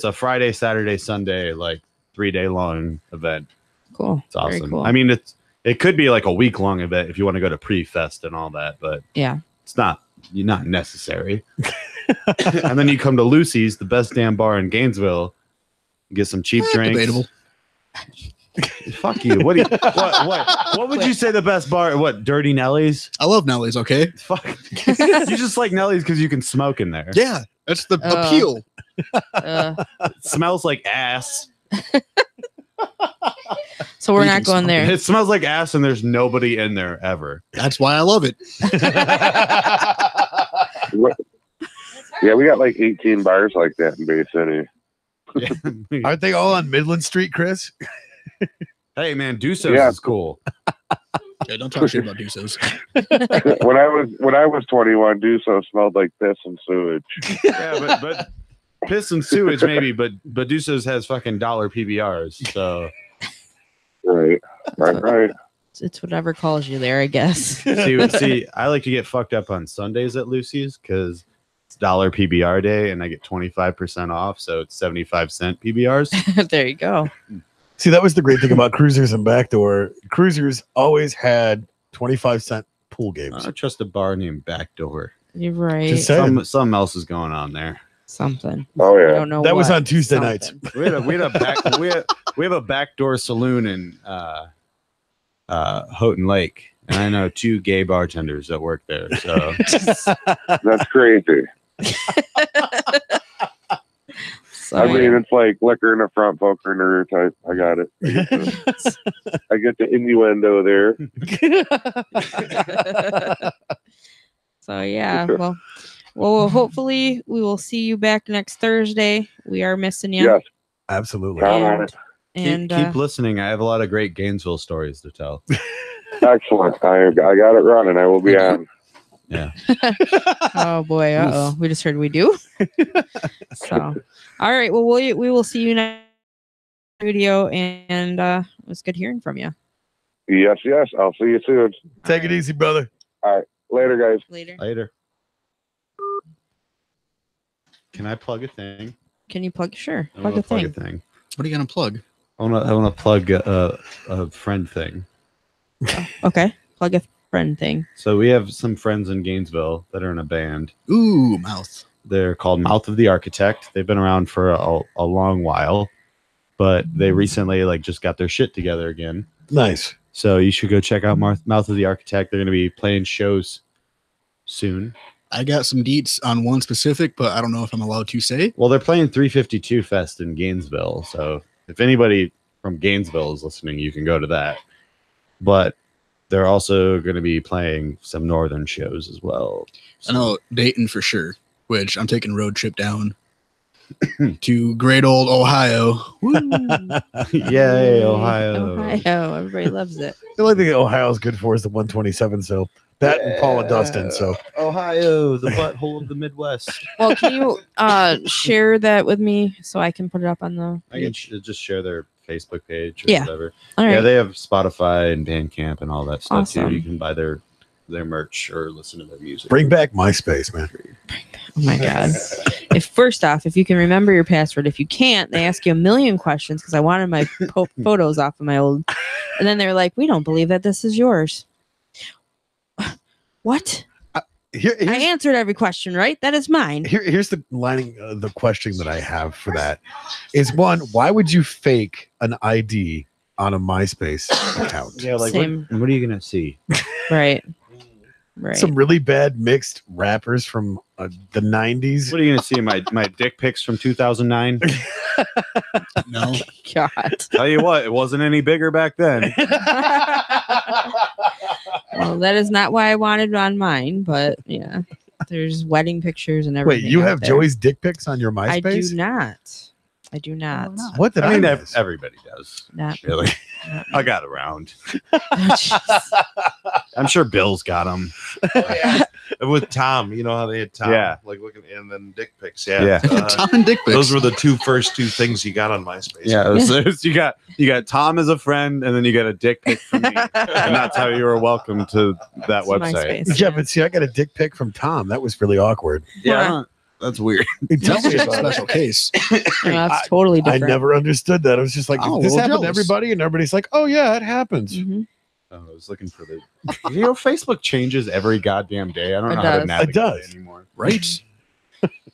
a Friday, Saturday, Sunday, like 3-day long event. Cool. It's awesome. Very cool. I mean, it could be like a week long event if you want to go to pre-fest and all that, but Yeah. it's not necessary. And then you come to Lucy's, the best damn bar in Gainesville, get some cheap drinks. Debatable. Fuck you. What would you say the best bar? What, Dirty Nelly's? I love Nelly's. Okay. Fuck. You just like Nelly's because you can smoke in there. Yeah, that's the Uh, appeal. It smells like ass. So we're You not can going smoke there. It smells like ass, and there's nobody in there ever. That's why I love it. Yeah, we got like 18 bars like that in Bay City. Aren't they all on Midland Street, Chris? Hey man, Dusos Yeah. is cool. Yeah, don't talk shit about Dusos. when I was 21, Duso smelled like piss and sewage. Yeah, but piss and sewage maybe, but Dusos has fucking dollar PBRs. So Right. It's whatever calls you there, I guess. see, I like to get fucked up on Sundays at Lucy's because it's dollar PBR day, and I get 25% off, so it's 75-cent PBRs. There you go. See, that was the great thing about Cruisers and Backdoor. Cruisers always had 25-cent pool games. I trust a bar named Backdoor. You're right. Just saying. Something else is going on there. Something. Oh I yeah. don't know. That was what. on Tuesday nights. Something. We have a backdoor saloon in Houghton Lake, and I know 2 gay bartenders that work there. So That's crazy. So, I mean, it's like liquor in the front, poker in the rear type. I got it. I get the innuendo there. so yeah. Well, hopefully we will see you back next Thursday. We are missing you. Yes, Absolutely. count on it. And keep listening. I have a lot of great Gainesville stories to tell. Excellent. I got it running. I will be on. oh boy, we just heard we do. So, all right. Well, we will see you next video, and it was good hearing from you. Yes. I'll see you soon. Take it easy, brother. Later, guys. Later. Can I plug a thing? Can you plug? Sure. I Plug wanna a thing. What are you gonna plug? I want to plug a friend thing. Okay. Plug a friend thing. So we have some friends in Gainesville that are in a band. Ooh, mouth. They're called Mouth of the Architect. They've been around for a long while, but they recently just got their shit together again. Nice. So you should go check out Mouth of the Architect. They're going to be playing shows soon. I got some deets on one specific, but I don't know if I'm allowed to say. Well, they're playing 352 Fest in Gainesville. So if anybody from Gainesville is listening, you can go to that. But they're also going to be playing some northern shows as well. I know Dayton for sure, which I'm taking a road trip down to great old Ohio. Woo. Yay, Ohio. Ohio. Everybody loves it. The only thing Ohio's good for is the 127. So that and Paula Dustin. So Ohio, the butthole of the Midwest. Well, can you share that with me so I can put it up on the I can page? just share their Facebook page or Yeah. whatever. All right. Yeah, they have Spotify and Bandcamp and all that stuff Awesome. too. You can buy their merch or listen to their music. bring back MySpace, man. Oh my god! If you can remember your password, if you can't, they ask you a million questions because I wanted my photos off of my old, and then they're like, "We don't believe that this is yours." What? Here's, I answered every question, right? That is mine. here's the lining. The question that I have for that is one: why would you fake an ID on a MySpace account? Yeah, like Same. what are you gonna see? Right. Some really bad mixed rappers from the 90s. What are you gonna see? My dick pics from 2009. No. God. Tell you what, it wasn't any bigger back then. Well, that is not why I wanted it on mine, but yeah, there's wedding pictures and Wait, everything. you out have there. Joey's dick pics on your I MySpace? do not. I do not. Oh, no. What did I I mean, miss? everybody does. Not. Really, not I got around. Oh, jeez. I'm sure Bill's got them. With Tom, you know how they had Tom, Yeah. like looking, and then dick pics. Yeah, Yeah. Tom and dick pics. those were the first two things you got on MySpace. Yeah, you got Tom as a friend, and then you got a dick pic from me, and that's how you were welcome to that It's website. MySpace. Yeah, but see, I got a dick pic from Tom. That was really awkward. Yeah, that's weird. Tell me It's a about it. special case. Yeah, that's totally I different. never understood that. I was just like, Oh, this well, happened to jealous. everybody, and everybody's like, oh yeah, it happens. Mhm. I was looking for the. Facebook changes every goddamn day. I don't It know how to does. navigate It does. anymore. Right?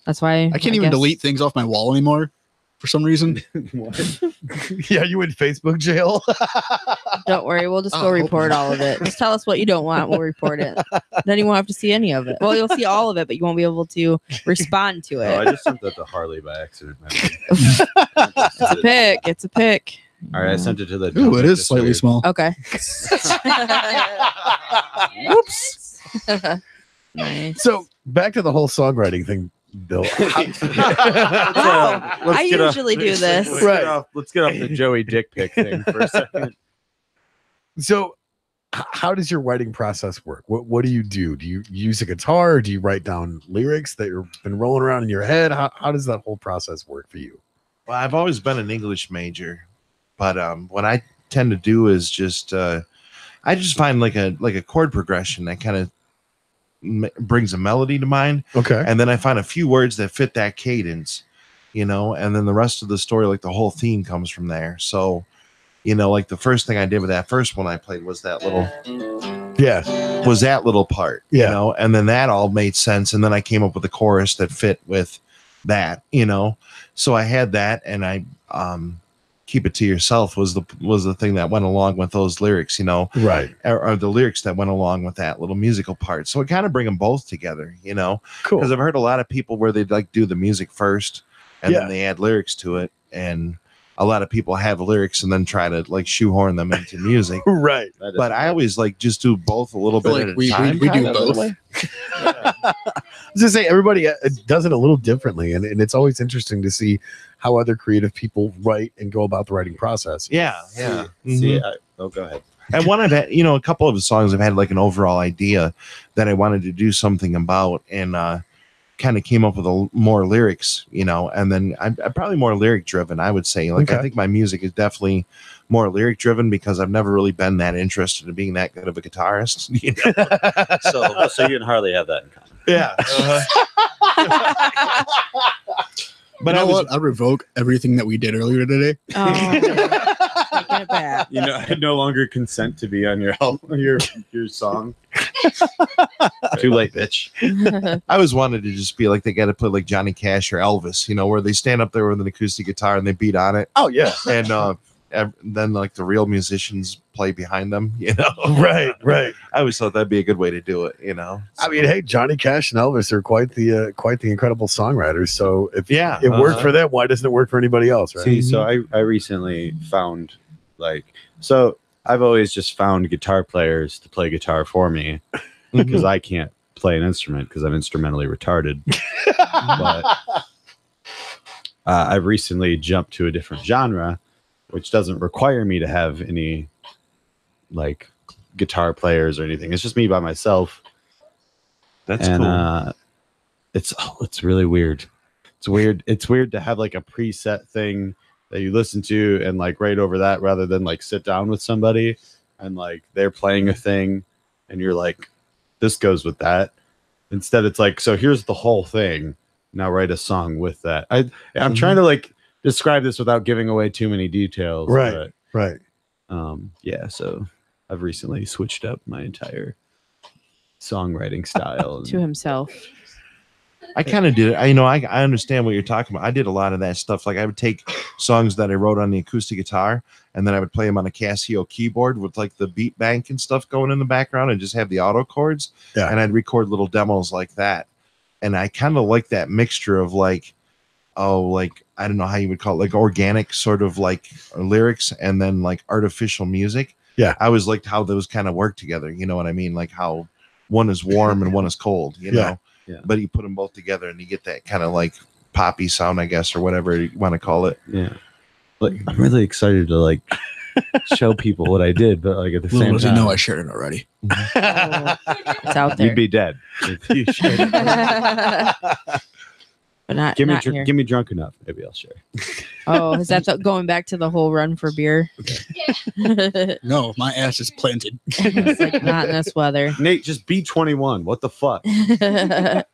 That's why I can't even guess- delete things off my wall anymore for some reason. Yeah, you in Facebook jail? Don't worry, we'll just go Oh, report okay. all of it. Just tell us what you don't want, we'll report it. Then you won't have to see any of it. Well, you'll see all of it, but you won't be able to respond to Oh, I it. just sent that to Harley by accident. It's a pic. It's a pic. All right, I sent it to the. Ooh, it is slightly small. Okay. Whoops. Nice. So back to the whole songwriting thing, Bill. Wow. I usually do this. Let's get off the Joey dick pic thing for a second. So how does your writing process work? What do? Do you use a guitar, or do you write down lyrics that you've been rolling around in your head? How does that whole process work for you? Well, I've always been an English major, but what I tend to do is just I just find like a chord progression that kind of brings a melody to mind, Okay. and then I find a few words that fit that cadence, and then the rest of the story, like the whole theme, comes from there. So, like the first thing I did with that first one I played was that little. Yeah. was that little part, Yeah. you know, and then that all made sense. And then I came up with a chorus that fit with that, you know. So I had that, and I keep it to yourself was the thing that went along with those lyrics, you know, Right. or the lyrics that went along with that little musical part. So I kind of bring them both together, you know, Cool. because I've heard a lot of people where they'd like do the music first and Yeah. then they add lyrics to it, and a lot of people have lyrics and then try to like shoehorn them into music. Right. But I always like just do both a little bit Like at a we time. do kinda, both. in a way. I was gonna say everybody does it a little differently, and it's always interesting to see how other creative people write and go about the writing process. Yeah, yeah. See, Mhm. go ahead. And one of that, you know, a couple of the songs I've had like an overall idea that I wanted to do something about, and kind of came up with more lyrics, you know, and then I'm probably more lyric driven, I would say. Like, Okay. I think my music is definitely more lyric driven because I've never really been that interested in being that good of a guitarist. You know? So you and Harley have that in common. Yeah. But you know what? I revoke everything that we did earlier today. Oh, taking it back. You know, I no longer consent to be on your song. Too late, bitch. I always wanted to just be like, they got to put like Johnny Cash or Elvis, you know, where they stand up there with an acoustic guitar and they beat on it. Oh yeah. And then like the real musicians play behind them, you know? Right. Right. I always thought that'd be a good way to do it, you know? I mean, hey, Johnny Cash and Elvis are quite the incredible songwriters. So if Yeah, it worked for them, why doesn't it work for anybody else? Right. See, so I recently found so I've always just found guitar players to play guitar for me because I can't play an instrument because I'm instrumentally retarded. But I've recently jumped to a different genre, which doesn't require me to have any like guitar players or anything. It's just me by myself. That's And cool. it's really weird. It's weird to have like a preset thing that you listen to and like right over that rather than like sit down with somebody and like they're playing a thing and you're like, this goes with that. Instead, it's like, so here's the whole thing. Now write a song with that. I'm trying to like describe this without giving away too many details. Right. Right. But, yeah. So I've recently switched up my entire songwriting style. To himself. I kind of did it. I understand what you're talking about. I did a lot of that stuff. Like I would take songs that I wrote on the acoustic guitar and then I would play them on a Casio keyboard with like the beat bank and stuff going in the background and just have the auto chords. Yeah. And I'd record little demos like that. And I kind of like that mixture of like, like, I don't know how you would call it, like organic sort of like lyrics and then like artificial music. Yeah. I always liked how those kind of work together. You know what I mean? Like how one is warm and one is cold, you know? Yeah. But you put them both together and you get that kind of like poppy sound, I guess, or whatever you want to call it. Yeah. Like I'm really excited to like show people what I did, but like at the Little same does he time, know I shared it already. It's out there. you'd be dead if you shared it. But not, Give me not here. give me drunk enough, maybe I'll share. Oh, is that going back to the whole run for beer? It's No, my ass is planted. like not in this weather. Nate, just be 21. What the fuck? Right?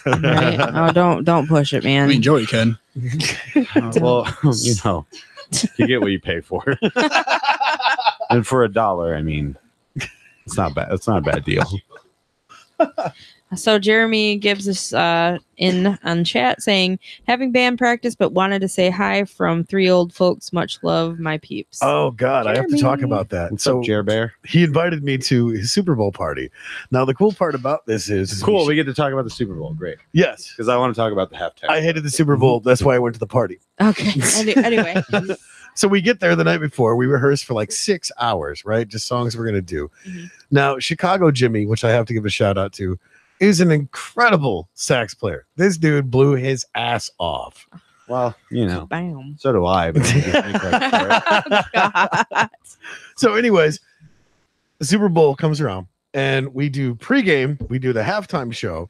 Oh, don't push it, I man. mean, Joey can. Well, you know, you get what you pay for. And for $1, I mean, it's not bad. It's not a bad deal. So Jeremy gives us in on chat saying having band practice, but wanted to say hi from 3 old folks. Much love, my peeps. Oh God, I have to talk Jeremy. about that. What's So up, Jer Bear? he invited me to his Super Bowl party. Now the cool part about this is Cool. We get to talk about the Super Bowl. Great. yes, Because I want to talk about the halftime. I hated the Super Bowl. That's why I went to the party. Okay. Anyway. So we get there the night before. We rehearsed for like 6 hours, right? Just songs we're gonna do. Mhm. Now Chicago Jimmy, which I have to give a shout out to, is an incredible sax player. This dude blew his ass off. Well, you know, Bam. so do I. But I give me credit for it. God. So, anyways, the Super Bowl comes around and we do pregame, we do the halftime show,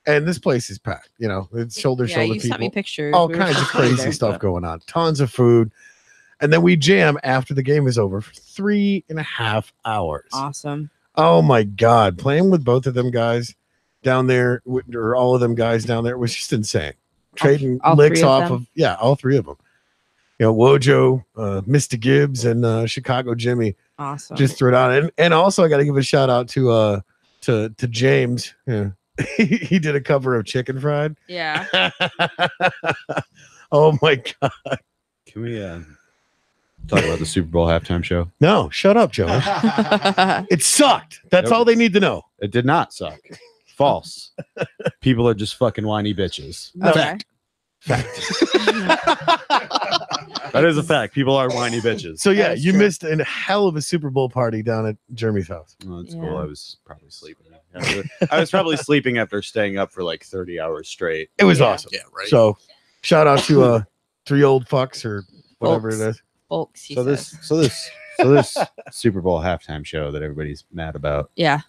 and this place is packed. You know, it's shoulder Yeah, shoulder you people, sent me pictures. all We were kinds of supposed to be crazy there, stuff but- going on, tons of food, and then we jam after the game is over for 3.5 hours. Awesome. Oh my God, playing with both of them guys down there, or all of them guys down there, was just insane. Trading all licks three of off them? all 3 of them. You know, Wojo, Mr. Gibbs, and Chicago Jimmy. Awesome. Just threw it on. And also I got to give a shout out to James. Yeah. He did a cover of Chicken Fried. yeah. Oh my God. Can we talk about the Super Bowl halftime show? No, shut up, Joe. It sucked. That's Nope. all they need to know. It did not suck. False. People are just fucking whiny bitches. Okay. That is a fact. People are whiny bitches. So yeah, That's you true. missed a hell of a Super Bowl party down at Jeremy's house. Oh, that's Yeah. cool. I was probably sleeping. I was probably sleeping after staying up for like 30 hours straight. It was Yeah. awesome. Yeah, right. So shout out to 3 old fucks or whatever Folks. it is. Folks, he So says. this Super Bowl halftime show that everybody's mad about. Yeah.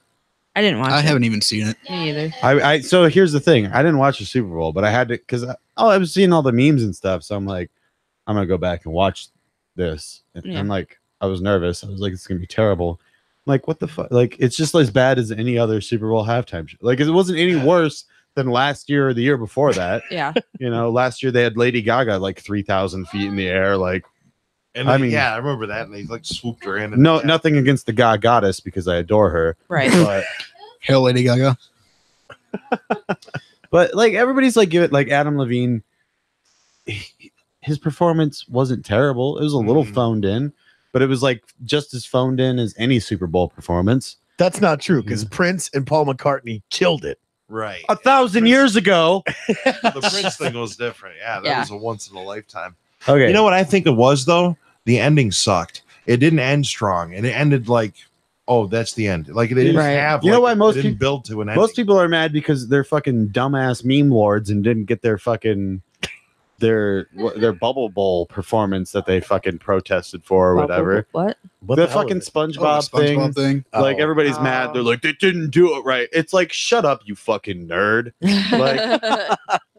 I didn't watch I it. haven't even seen it. Me either. I so here's the thing. I didn't watch the Super Bowl, but I had to because I was seeing all the memes and stuff. So I'm like, I'm gonna go back and watch this. And Yeah. I'm like, I was nervous. I was like, it's gonna be terrible. I'm like, what the fuck? Like, it's just as bad as any other Super Bowl halftime show. Like, it wasn't any worse than last year or the year before that. Yeah. You know, last year they had Lady Gaga like 3,000 feet in the air. Like, And I mean- yeah, I remember that. And they like swooped her in. And no, nothing against the God Goddess because I adore her. Right. But Hail Lady Gaga. But like everybody's like give it like Adam Levine. His performance wasn't terrible. It was a little phoned in, but it was like just as phoned in as any Super Bowl performance. That's not true because Prince and Paul McCartney killed it. Right. 1,000 years ago. The Prince thing was different. Yeah, that Yeah. was a once in a lifetime. Okay. You know what I think it was though? The ending sucked. It didn't end strong, and it ended like, oh, that's the end. Like they didn't Right. have. You know like, why most they didn't peop- build to an ending. most people are mad because they're fucking dumbass meme lords and didn't get their fucking their Bubble Bowl performance that they fucking protested for or whatever. What? What The hell fucking is it? SpongeBob, SpongeBob thing. thing. Like Oh. everybody's mad. They're like, they didn't do it right. It's like, shut up, you fucking nerd. Like,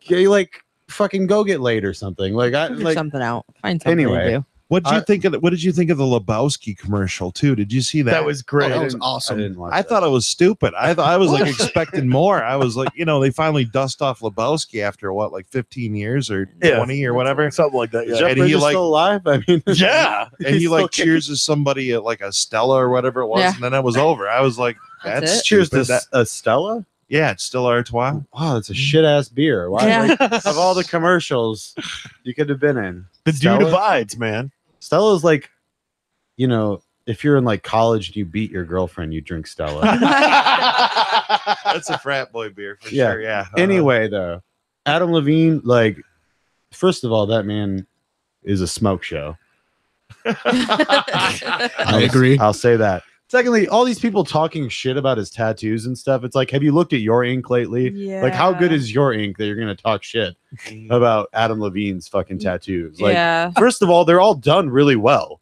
you like fucking go get laid or something. Like I Figure like something out. Find something Anyway. to do. What did you I- think of? What did you think of the Lebowski commercial too? Did you see that? That was great. Oh, that was I awesome. didn't watch I that. thought it was stupid. I was like expecting more. I was like, they finally dust off Lebowski after what, like 15 years or Yeah. 20 or whatever. Something like that. Is Yeah. Jeff And he, Bridges like- still alive? I mean, Yeah. And he he's like still cheers as somebody at like a Stella or whatever it was, Yeah. and then it was over. I was like, That's that's it? cheers to stupid. That- a Stella. yeah, it's still Artois. Wow, that's a shit ass beer. Why? Yeah. Like, of all the commercials you could have been in, The dude Stella? abides, man. Stella's like, if you're in like college and you beat your girlfriend, you drink Stella. That's a frat boy beer for Yeah. sure. Yeah. Anyway, though, Adam Levine, like, first of all, that man is a smoke show. I agree. I'll say that. Secondly, all these people talking shit about his tattoos and stuff. It's like, have you looked at your ink lately? Yeah. Like, how good is your ink that you're gonna talk shit about Adam Levine's fucking tattoos? Like, yeah. first of all, they're all done really well.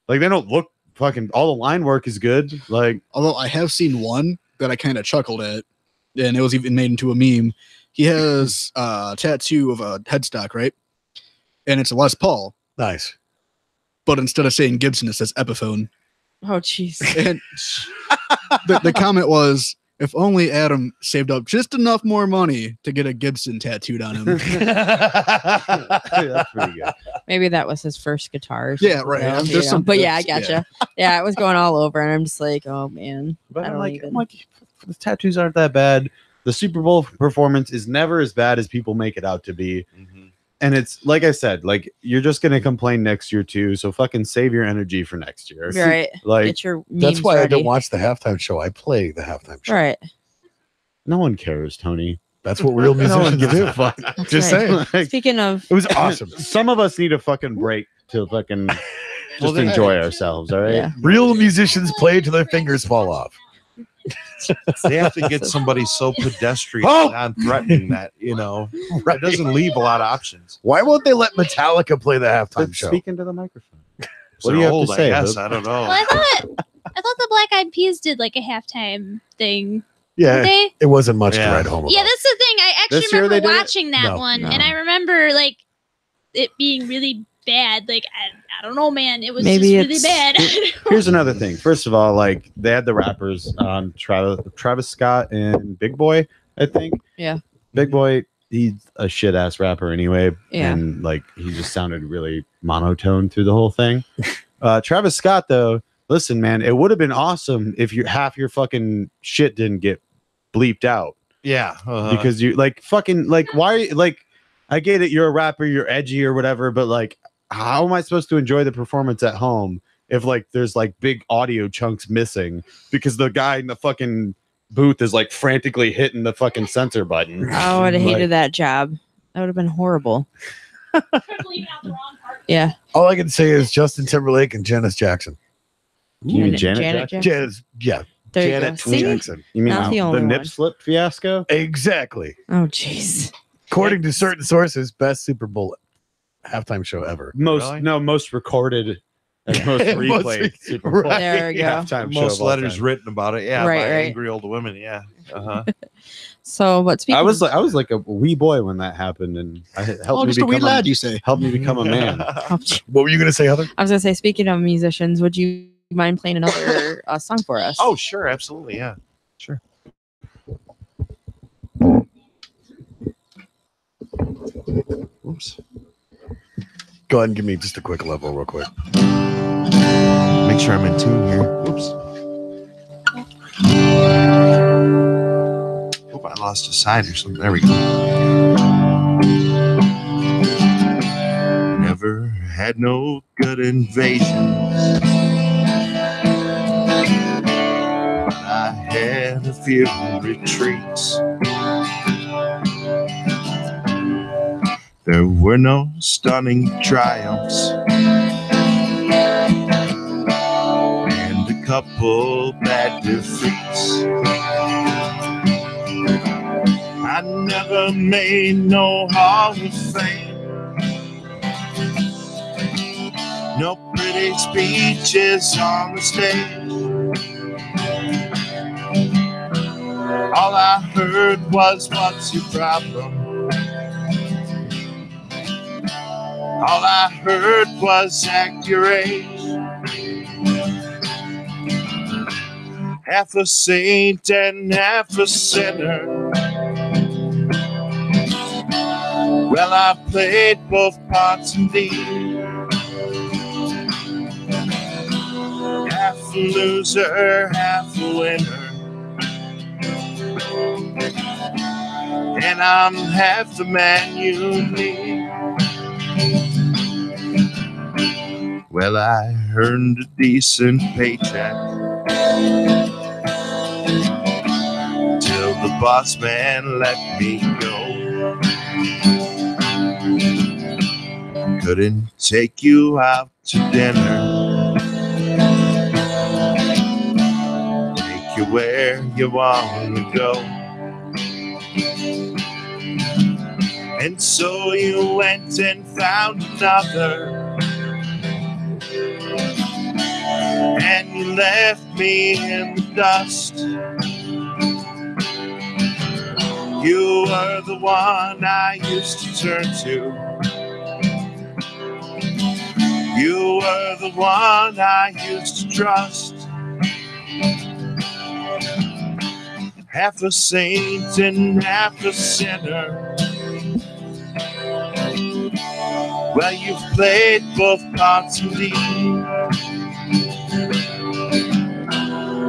Like, they don't look fucking. All the line work is good. Like, Although I have seen one that I kind of chuckled at, and it was even made into a meme. He has a tattoo of a headstock, right? And it's a Les Paul, Nice. but instead of saying Gibson, it says Epiphone. Oh, jeez. And the comment was, if only Adam saved up just enough more money to get a Gibson tattooed on him. that's pretty good. Maybe that was his first guitar. or Yeah, something, right. though, There's some- but yeah, I yeah. gotcha. Yeah, it was going all over, and I'm just like, oh man. But I I'm don't like, even- the tattoos aren't that bad. The Super Bowl performance is never as bad as people make it out to be. And it's like I said, like you're just gonna complain next year too. So fucking save your energy for next year. Right. Like Get your That's memes why I ready. don't watch the halftime show. I play the halftime show. Right. no one cares, Tony. That's what real No one musicians gives do. a fuck. That's Just right. saying. Like, Speaking of, It was awesome. some of us need a fucking break to fucking Well, just then- enjoy ourselves. All right. yeah. Real musicians play till their fingers fall off. They have to get somebody so pedestrian Oh! and non-threatening that it doesn't leave a lot of options. Why won't they let Metallica play the halftime But show? speak into the microphone. So What do you have old, to say, I guess. Hope? I don't know. Well, I thought the Black Eyed Peas did like a halftime thing. Yeah, Did they? it wasn't much Yeah. to write home about. Yeah, that's the thing. I actually This year they remember did it? watching that No. one, No. and I remember like it being really bad. Like I don't know, man. It was Maybe just really bad. Here's another thing. First of all, like they had the rappers on Travis Scott and Big Boy, I think. Yeah. Big Boy, he's a shit ass rapper anyway. Yeah. And like he just sounded really monotone through the whole thing. Travis Scott, though, listen, man, it would have been awesome if half your fucking shit didn't get bleeped out. Yeah. Because you like fucking like why like I get it, you're a rapper, you're edgy or whatever, but like how am I supposed to enjoy the performance at home if like there's like big audio chunks missing because the guy in the fucking booth is like frantically hitting the fucking censor button? Oh, I would have Like- hated that job. That would have been horrible. Yeah. All I can say is Justin Timberlake and Janice Jackson. You mean Janet Jackson? Janice, yeah, There Janet you go. See? Jackson. You mean Not the the only nip one. slip fiasco? Exactly. Oh, jeez. According to certain sources, best Super Bowl halftime show ever. Most recorded and most replayed Super Bowl Right. There we go. halftime show. Most of all letters time. written about it. Yeah. Right, By right. angry old women. Yeah. So, but speaking I was like a wee boy when that happened, and I helped Oh, me just a wee become lad, you say? helped me become a man. What were you going to say, Heather? I was gonna say, speaking of musicians, would you mind playing another song for us? Oh, sure. Absolutely. Yeah. Sure. Oops. Go ahead and give me just a quick level real quick. Make sure I'm in tune here. Oops. Hope I lost a side or something. There we go. Never had no good invasion, but I had a few retreats. There were no stunning triumphs, and a couple bad defeats. I never made no Hall of Fame, no pretty speeches on the stage. All I heard was, "What's your problem?" All I heard was, "Act your age." Half a saint and half a sinner. Well, I played both parts indeed. Half a loser, half a winner. And I'm half the man you need. Well, I earned a decent paycheck till the boss man let me go. Couldn't take you out to dinner, take you where you want to go. And so you went and found another, and you left me in the dust. You were the one I used to turn to. You were the one I used to trust. Half a saint and half a sinner. Well, you've played both parts indeed.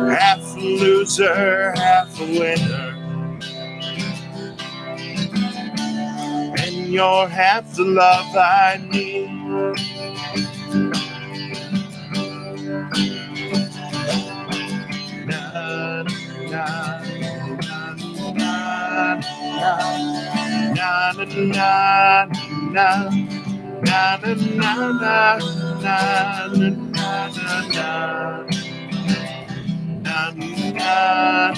Half a loser, half a winner. And you're half the love I need. Na, na, na, na, na, na, na. Na na na na na na na na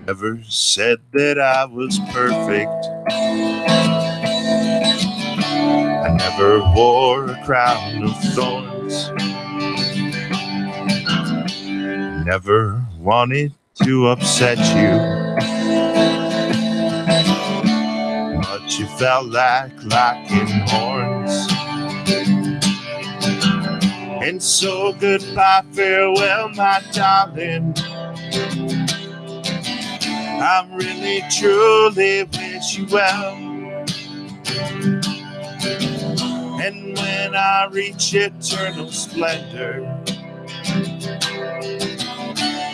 Never said that I was perfect. I never wore a crown of thorns. Never wanted to upset you, but you felt like locking horns. And so goodbye, farewell, my darling. I really truly wish you well. And when I reach eternal splendor,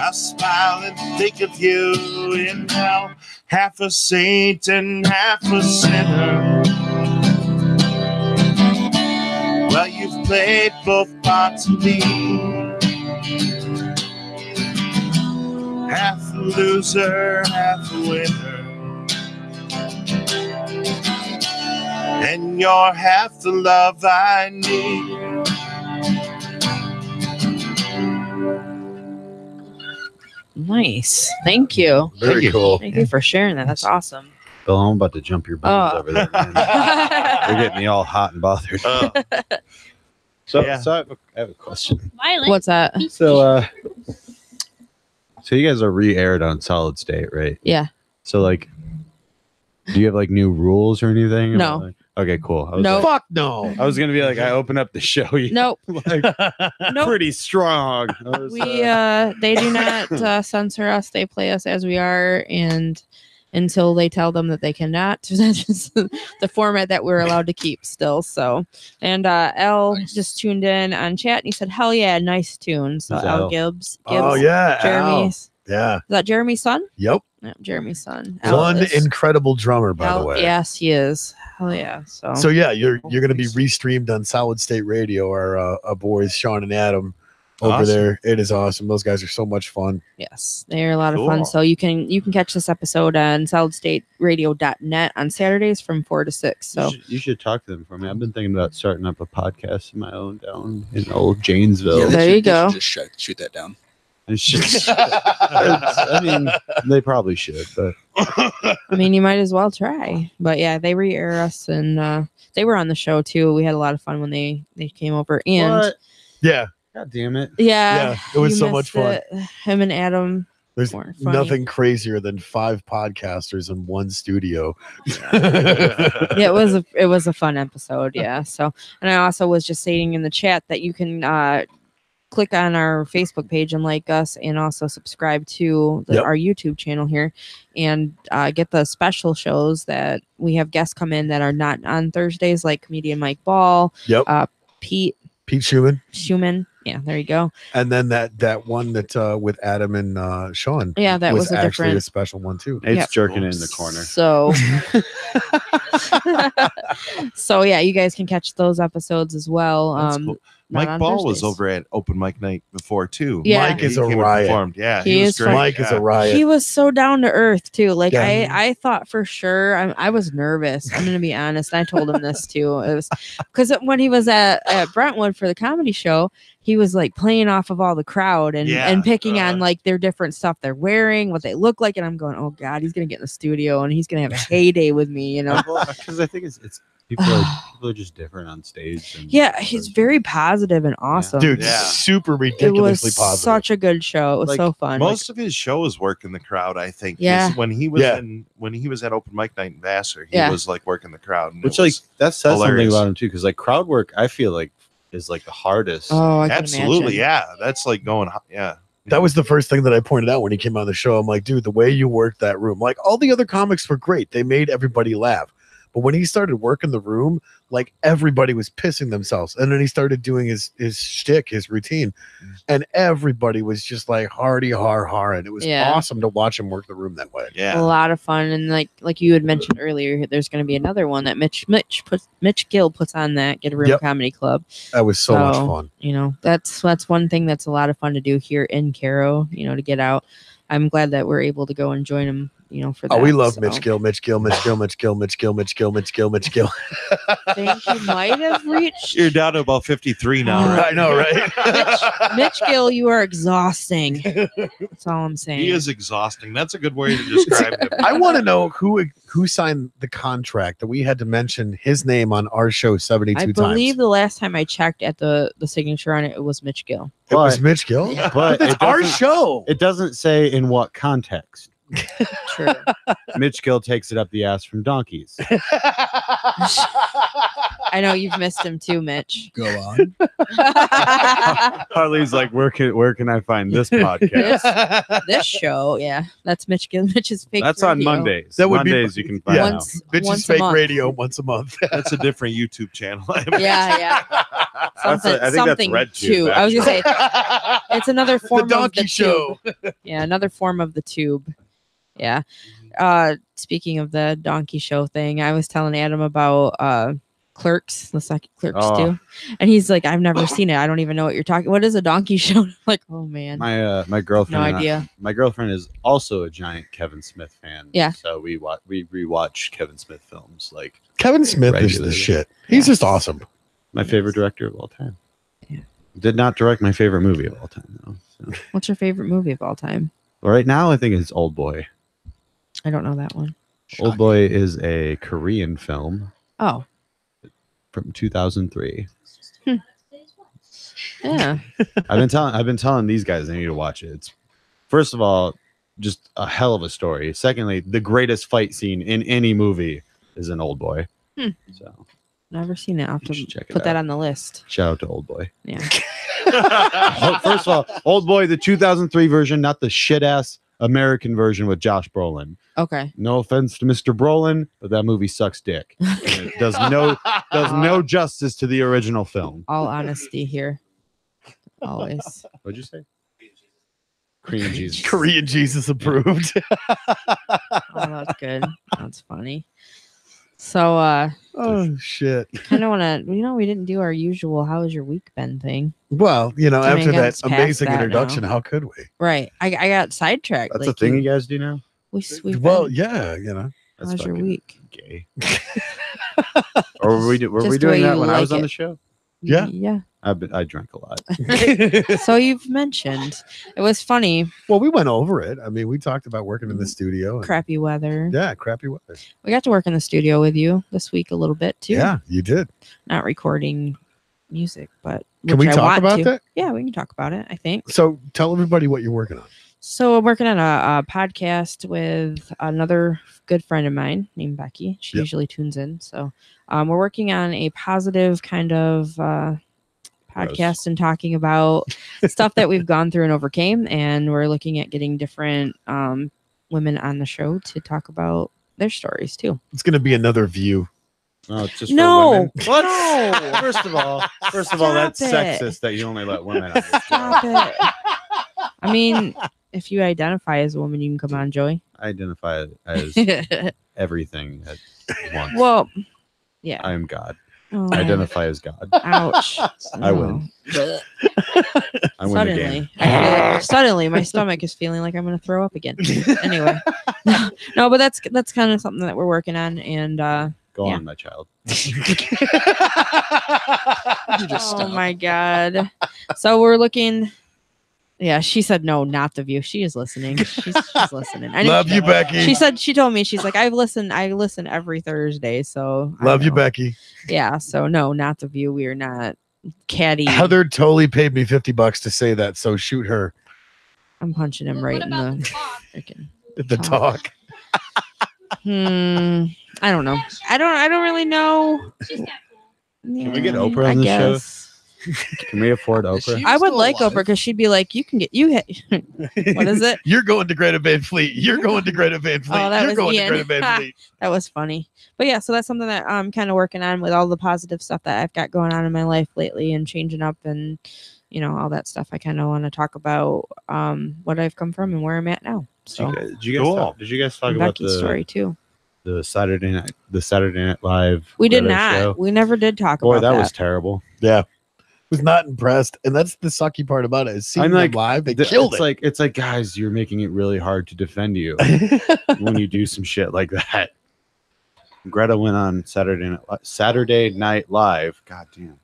I smile and think of you in hell, half a saint and half a sinner. Well, you've played both parts of me, half a loser, half a winner. And you're half the love I need. Nice. Thank you. Very cool. Thank you for sharing that. That's awesome. Bill, I'm about to jump your bones Oh. over there, man. They're getting me all hot and bothered. So Yeah. I have a question. Violent. What's that? So you guys are re-aired on Solid State, right? Yeah. So like, do you have like new rules or anything? No. Like, okay, cool. I was No. like- Fuck no. I was gonna be like, I open up the show, you Nope. like Nope. pretty strong. I was, We they do not censor us. They play us as we are, and until they tell them that they cannot. That's just the format that we're allowed to keep still. So, and L just tuned in on chat and he said, "Hell yeah, nice tune." So Who's L Al? Gibbs. Oh yeah, Jeremy's. Yeah. Is that Jeremy's son? Yep. Yeah, Jeremy's son. Al One is- incredible drummer, by the Al- way. Yes, he is. Hell yeah. So yeah, you're going to be restreamed on Solid State Radio. Our boys Sean and Adam over Awesome. there. It is awesome. Those guys are so much fun. Yes, they're a lot of fun. Cool. So you can catch this episode on solidstateradio.net on Saturdays from 4 to 6. So you should talk to them for me. I've been thinking about starting up a podcast of my own down in old Janesville. Yeah, they there should- you they go. should Just shoot that down. It's just, I mean, they probably should, but I mean, you might as well try. But yeah, they re-air us, and they were on the show too. We had a lot of fun when they came over. And what? Yeah, God damn it! yeah, it was you so much missed fun. it. Him and Adam. there's More funny. nothing crazier than 5 podcasters in one studio. Yeah, it was a fun episode. Yeah. So, and I also was just saying in the chat that you can click on our Facebook page and like us, and also subscribe to Yep. our YouTube channel here, and get the special shows that we have guests come in that are not on Thursdays, like comedian Mike Ball, Yep. Pete Pete Schumann. Yeah, there you go. and then that one that with Adam and Sean. Yeah, that was a actually a different. special one too. It's Yep. jerking in the corner. So, so yeah, you guys can catch those episodes as well. That's cool. not Mike on Ball was Thursdays. over at Open Mic Night before too. Yeah. Mike is He a came and riot. performed. Yeah, He was is great. fun. Mike is Yeah. a riot. He was so down to earth too. Like Yeah. I thought for sure. I was nervous. I'm gonna be honest. I told him this too. It was because when he was at Brentwood for the comedy show, he was like playing off of all the crowd and Yeah. picking on like their different stuff they're wearing, what they look like, and I'm going, oh god, he's gonna get in the studio and he's gonna have a heyday with me, you know. Because I think it's people are just different on stage. And Yeah, he's very positive and awesome. Dude, Yeah. super it ridiculously was positive. such a good show. It was Like, so fun. Most of his shows work in the crowd, I think. 'cause Yeah. When he was Yeah. when he was at Open Mic Night in Vassar, he Yeah. was like working the crowd. and which it like was- that says something hilarious. about him too. Because like crowd work, I feel like is like the hardest. oh, I can absolutely, imagine. yeah. That's like going, yeah. That was the first thing that I pointed out when he came on the show. I'm like, dude, the way you worked that room, like all the other comics were great. They made everybody laugh. But when he started working the room, like everybody was pissing themselves. And then he started doing his shtick, his routine. And everybody was just like hardy har. And it was Yeah. awesome to watch him work the room that way. Yeah. A lot of fun, and like you had mentioned earlier, there's going to be another one that Mitch Gill puts on that Get a Room Yep. Comedy Club. That was so much So, fun. You know, that's one thing that's a lot of fun to do here in Caro. You know, to get out. I'm glad that we're able to go and join him. You know, for that. Oh, we love so. Mitch Gill. I think you might have reached You're down to about 53 now, Oh, right? I know, right? Mitch Gill. You are exhausting. That's all I'm saying. He is exhausting. That's a good way to describe him. I want to know who signed the contract that we had to mention his name on our show 72 I times. believe the last time I checked at the signature on it, it was Mitch Gill. It was But- Mitch Gill. but That's it our doesn't- show. It doesn't say in what context. True. Mitch Gill takes it up the ass from donkeys. I know you've missed him too, Mitch. Go on. Harley's like, where can I find this podcast? This show, yeah, that's Mitch's fake. That's on radio. Mondays. That would be- Mondays you can find yeah. out. Once Bitches a fake month. radio once a month. That's a different YouTube channel. Yeah. That's I think that's something RedTube, too. I was gonna say it's another The form donkey of the show. tube. Yeah, another form of the tube. Yeah. Speaking of the donkey show thing, I was telling Adam about Clerks, the second Clerks too, and he's like, "I've never seen it. I don't even know what you're talking. What is a donkey show?" I'm like, oh man, my girlfriend. no and idea. my girlfriend is also a giant Kevin Smith fan. Yeah. So we rewatch Kevin Smith films. Like Kevin Smith is Regularly. the shit. He's just awesome. my favorite director of all time. Yeah. Did not direct my favorite movie of all time though. So. What's your favorite movie of all time? Well, right now I think it's Old Boy. I don't know that one. Old Boy is a Korean film Oh, from 2003. yeah. I've been telling these guys they need to watch it. It's first of all just a hell of a story. Secondly, the greatest fight scene in any movie is an Old Boy. So Never seen it. I'll have You to should check it put that out. on the list. shout out to Old Boy. Yeah. First of all, Old Boy, the 2003 version, not the shit ass American version with Josh Brolin. Okay. No offense to Mr. Brolin, but that movie sucks dick. And it does no justice to the original film. All honesty here. Always. What'd you say? Korean Jesus. Korean Jesus approved. Oh, that's good. That's funny. So, Oh shit. kind of want to, we didn't do our usual "How has your week been" thing. Well, I mean, after that it's past amazing that introduction, now. how could we? Right. I got sidetracked. That's like a thing you guys do now? we've Well, been- yeah, That's How's your fucking week? gay. Or were we Just the doing way that you when I was like on it. the show? Yeah. Yeah. I drank a lot. So you've mentioned it was funny. Well, we went over it. I mean, we talked about working in the studio. And, Crappy weather. yeah, crappy weather. We got to work in the studio with you this week a little bit too. Yeah, you did. Not recording music, but Can which we I talk want about to. that? Yeah, we can talk about it. I think. So tell everybody what you're working on. So I'm working on a podcast with another good friend of mine named Becky. She Yep. usually tunes in. So we're working on a positive kind of podcast and talking about stuff that we've gone through and overcame. And we're looking at getting different women on the show to talk about their stories too. It's going to be another view. No, it's just No. for women. What? No. First of all, Stop that's it. sexist that you only let women on this show. Stop it. I mean, if you identify as a woman, you can come on, Joey. I identify as everything at once. Well, yeah. I am God. Oh, I identify as God. ouch. I win. Oh. I win the game. Suddenly, my stomach is feeling like I'm going to throw up again. Anyway, no, but that's kind of something that we're working on, and Go yeah. on, my child. You just oh stop. my god. So we're looking. Yeah, she said no, not the view. She is listening. She's listening. I Love you, Becky. She told me, she's like, I listen every Thursday. So I Love you, know. Becky. Yeah. So no, not the view. We are not catty. Heather totally paid me $50 to say that. So shoot her I'm punching him right What in about the the talk? freaking. the talk. I don't know. I don't really know. She's not cool. Can we get Oprah on the show? Can we afford Oprah? She- I would Still like alive. Oprah because she'd be like, you can get you hit. What is it? You're going to Greta Van Fleet. You're going to Greta Van Fleet. Oh, that You're was going Ian. to Greta Van Fleet. That was funny. But yeah, so that's something that I'm kind of working on with all the positive stuff that I've got going on in my life lately and changing up and all that stuff. I kind of want to talk about what I've come from and where I'm at now. So Did you guys Cool. talk and about Becky's story too. the Saturday Night Live? We did Greta not. show? We never did talk Boy, about that was terrible. Yeah. Was not impressed. And that's the sucky part about it. Is seeing I'm them like, live, they killed It's like, guys, you're making it really hard to defend you it. when you do some shit like that. Greta went on Saturday Night Live. God damn.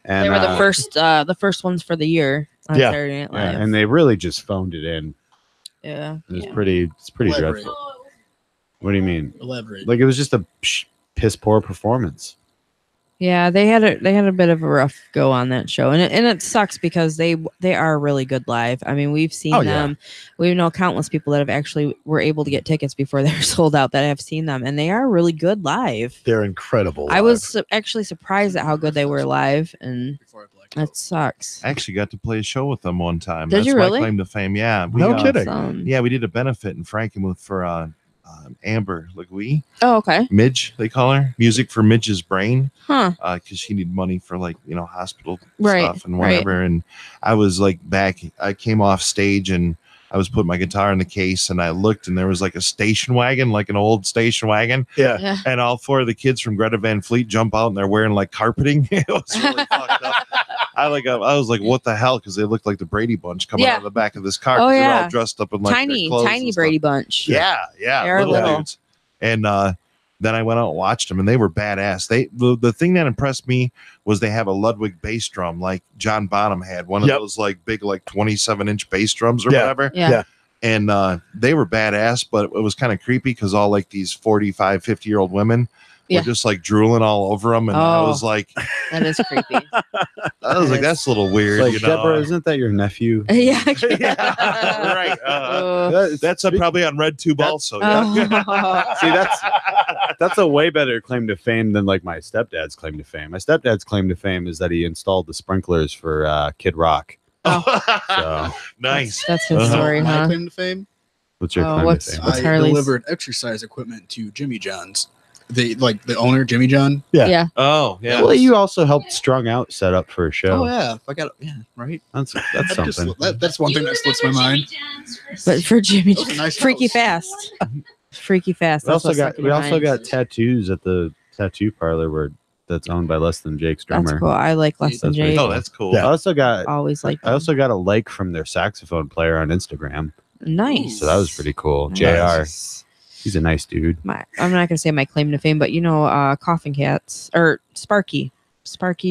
And They were the first ones for the year on Yeah. Saturday Night yeah, Live. and they really just phoned it in. Yeah. It's Yeah. pretty Elaborate. dreadful. What do you mean? Elaborate. Like it was just a piss poor performance. Yeah, they had a bit of a rough go on that show, and it sucks because they are really good live. I mean, we've seen Oh, yeah. them. We know countless people that have actually were able to get tickets before they're sold out that have seen them, and they are really good live. They're incredible. I live. was actually surprised at how good they were live, and Before I blacked that out. sucks. I actually got to play a show with them one time. Did That's you my really? claim to fame. Yeah. No kidding. Awesome. Yeah, we did a benefit in Frankenmuth for Amber Legui. Oh, okay. Midge, they call her. Music for Midge's brain. Huh. Because she needed money for hospital Right, stuff and whatever. And I was I came off stage and I was putting my guitar in the case and I looked and there was like a station wagon, like an old station wagon. Yeah. Yeah. And all four of the kids from Greta Van Fleet jump out and they're wearing like carpeting. It was really fucked up. I was like, what the hell? Because they looked like the Brady Bunch coming out of the back of this car. Oh, They're yeah. all dressed up in like their Tiny clothes and stuff. Brady Bunch. Yeah, They're little. dudes. And then I went out and watched them, and they were badass. The thing that impressed me was they have a Ludwig bass drum, like John Bonham had one of those like big, like 27-inch bass drums or whatever. Yeah. And they were badass, but it was kind of creepy because all like these 45, 50-year-old women were just like drooling all over them, and I was like, that is creepy. I was like, that's a little weird, Like, Deborah, isn't that your nephew? Yeah. Yeah, right. That's probably on RedTube also. Oh. See, that's a way better claim to fame than like my stepdad's claim to fame. My stepdad's claim to fame is that he installed the sprinklers for Kid Rock. So Nice. That's his story, My huh? claim to fame. what's your Oh, claim what's- to fame? what's I Harley's? delivered exercise equipment to Jimmy John's. The owner, Jimmy John. Yeah. Yeah. Oh, yeah. Well, you also helped Strung Out set up for a show. Oh yeah, I got right. That's That just- something. that's one thing that slips my mind. But for Jimmy, That was a nice Freaky house. Fast. Freaky Fast. We That's also what's got stuck in your mind. tattoos at the tattoo parlor that's owned by Less Than Jake's drummer. That's cool. I like Less Than That's pretty Jake. Oh, that's cool. Yeah. I also got a like from their saxophone player on Instagram. Nice. So that was pretty cool. Nice. JR. He's a nice dude. I'm not gonna say my claim to fame, but Coughing Cats or Sparky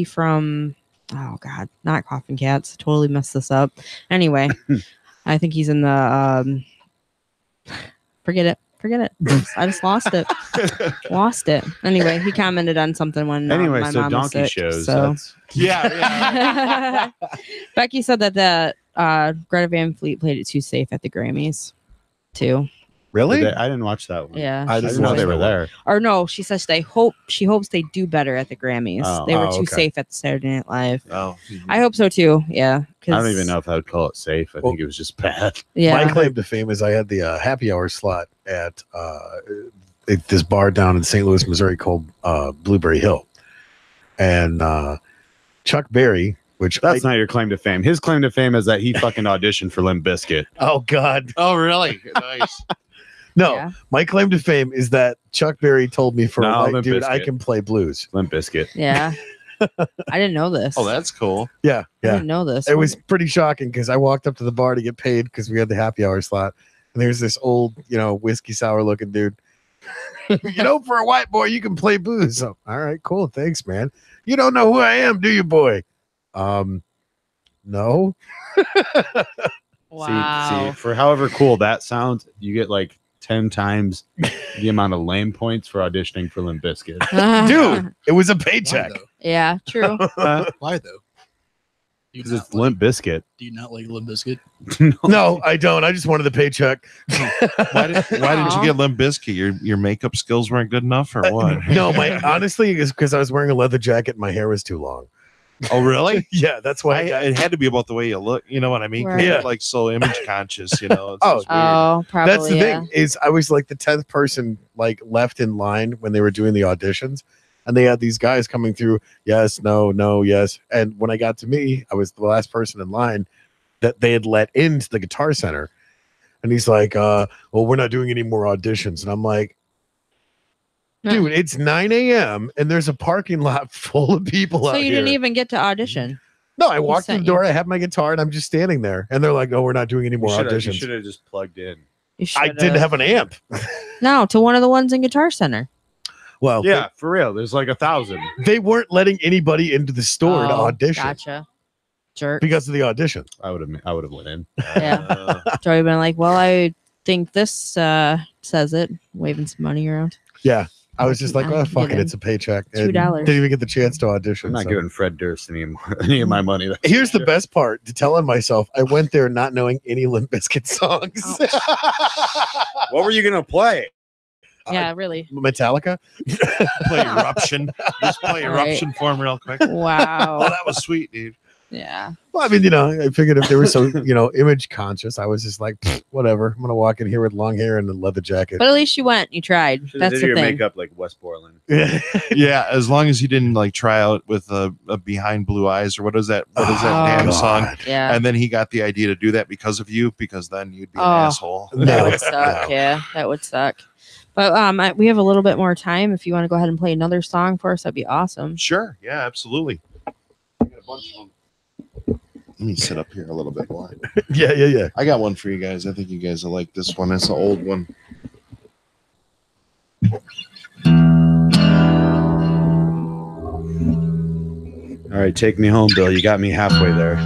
from not Coughing Cats. Totally messed this up. Anyway, I think he's in the forget it. Oops, I just lost it. Anyway, he commented on something when Anyway, my so mom was donkey sick, shows. So. That's, Yeah. Becky said that Greta Van Fleet played it too safe at the Grammys, too. Really? I didn't watch that one. Yeah, I I just didn't know watched they were that one. there. or no, she says she hopes they do better at the Grammys. Oh. They were Oh, too okay. safe at the Saturday Night Live. Oh, I hope so too. Yeah, I don't even know if I would call it safe. I Well- think it was just bad. Yeah, My claim to fame is I had the happy hour slot at this bar down in St. Louis, Missouri called Blueberry Hill. And Chuck Berry, which That's not your claim to fame. His claim to fame is that he fucking auditioned for Limp Bizkit. oh God. oh, really? Nice. No, Yeah. my claim to fame is that Chuck Berry told me for No, a night, Limp dude, I Bizkit. can play blues. Limp Bizkit. yeah. I didn't know this. Oh, that's cool. Yeah, I yeah. didn't know this. It was pretty shocking because I walked up to the bar to get paid because we had the happy hour slot. And there's this old, whiskey sour looking dude. For a white boy, you can play blues. So, all right, cool. Thanks, man. You don't know who I am, do you, boy? No. Wow. See, for however cool that sounds, you get like 10 times the amount of lame points for auditioning for Limp Bizkit. Dude, it was a Why paycheck. though? Yeah, true. Why though? Do you Because not it's Limp Bizkit. Do you not like Limp Bizkit? No, I don't. I just wanted the paycheck. Why didn't you Aw. get Limp Bizkit? Your makeup skills weren't good enough, or what? No, honestly, it's because I was wearing a leather jacket and my hair was too long. Oh, really? Yeah, that's why. It had to be about the way you look. You know what I mean? 'Cause Right. you're, like so image conscious. It's Oh, just weird. Oh, probably. That's the yeah. thing is I was like the 10th person like left in line when they were doing the auditions, and they had these guys coming through. Yes, no, yes. And when I got to me, I was the last person in line that they had let into the Guitar Center. And he's like, well, we're not doing any more auditions. And I'm like, dude, it's 9 a.m. and there's a parking lot full of people So out you here. didn't even get to audition. No, I walked through sent the door. you. I have my guitar and I'm just standing there. And they're like, oh, we're not doing any more You auditions. should have just plugged in. You I should've. didn't have an amp. No, to one of the ones in Guitar Center. Well, Yeah, for real. There's like 1,000. they weren't letting anybody into the store to Oh, audition Gotcha. Jerk. because of the audition. I would have went in. Yeah. Joey been like, well, I think this says it, waving some money around. Yeah. I was just like, oh, I'm fuck it, kidding. it's a paycheck. And $2. Didn't even get the chance to audition. I'm not so. giving Fred Durst any of my money. Here's the best part: to telling myself I went there not knowing any Limp Bizkit songs. What were you gonna play? Yeah, really. Metallica. Play Eruption. Just play Right. Eruption for him real quick. Wow. Oh, that was sweet, dude. Yeah. Well, I mean, I figured if they were so, image conscious, I was just like, whatever. I'm gonna walk in here with long hair and a leather jacket. But at least you went. You tried. Should've That's did the your thing. makeup like West Borland. Yeah, as long as you didn't like try out with a Behind Blue Eyes or what is that damn song? Yeah. And then he got the idea to do that because of you, because then you'd be an Oh. asshole. That would suck. Yeah, that would suck. But we have a little bit more time. If you want to go ahead and play another song for us, that'd be awesome. Sure. Yeah, absolutely. I got a bunch of them. Let me sit up here a little bit more. Yeah. I got one for you guys. I think you guys will like this one. It's an old one. All right, take me home, Bill. You got me halfway there.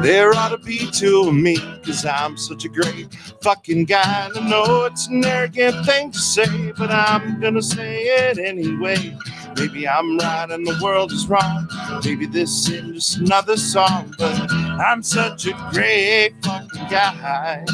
There ought to be two of me, cause I'm such a great fucking guy. And I know it's an arrogant thing to say, but I'm gonna say it anyway. Maybe I'm right and the world is wrong. Maybe this is just another song, but I'm such a great fucking guy.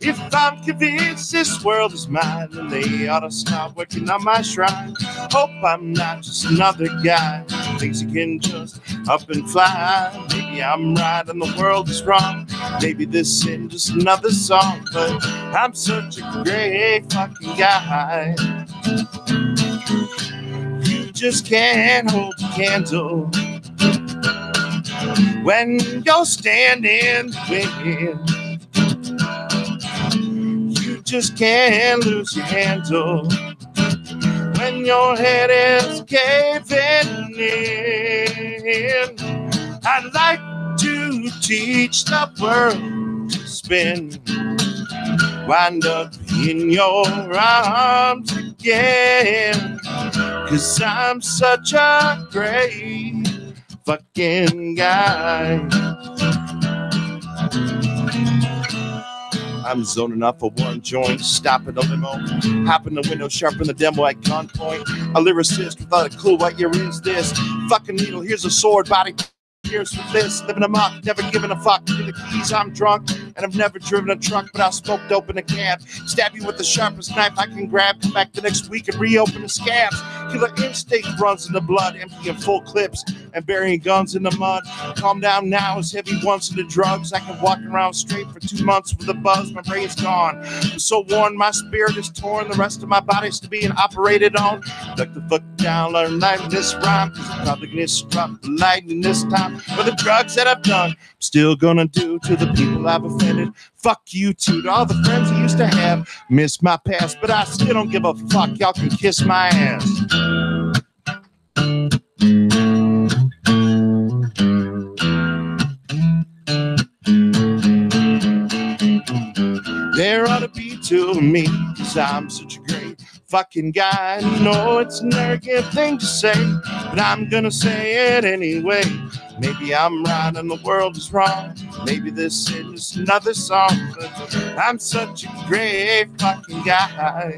If I'm convinced this world is mine, then they ought to stop working on my shrine. Hope I'm not just another guy who thinks he can just up and fly. Maybe I'm right and the world is wrong. Maybe this is just another song, but I'm such a great fucking guy. You just can't hold the candle when you're standing with. You just can't lose your handle when your head is caving in. I'd like to teach the world to spin, wind up in your arms again, 'cause I'm such a great fucking guy. I'm zoning up for one joint, stopping the limo, hopping the window, sharpen the demo at gunpoint. A lyricist without a clue what year is this. Fucking needle, here's a sword, body. Here's for this, living amok, never giving a fuck. Give me the keys, I'm drunk, and I've never driven a truck, but I'll smoke dope in a cab. Stab you with the sharpest knife I can grab. Come back the next week and reopen the scabs. Killer instinct runs in the blood, emptying full clips and burying guns in the mud. Calm down now, as heavy once into drugs. I can walk around straight for 2 months with a buzz. My brain's gone. I'm so worn, my spirit is torn. The rest of my body's to being operated on. Duck the fuck down, learn lightning this rhyme. 'Cause I'm probably gonna struck the lightning this time. For the drugs that I've done, I'm still gonna do to the people I've offended. Fuck you too, to all the friends I used to have. Miss my past, but I still don't give a fuck. Y'all can kiss my ass. There ought to be two of me, 'cause I'm such a great fucking guy. I know it's an arrogant thing to say, but I'm gonna say it anyway. Maybe I'm right and the world is wrong. Maybe this is just another song, but I'm such a great fucking guy.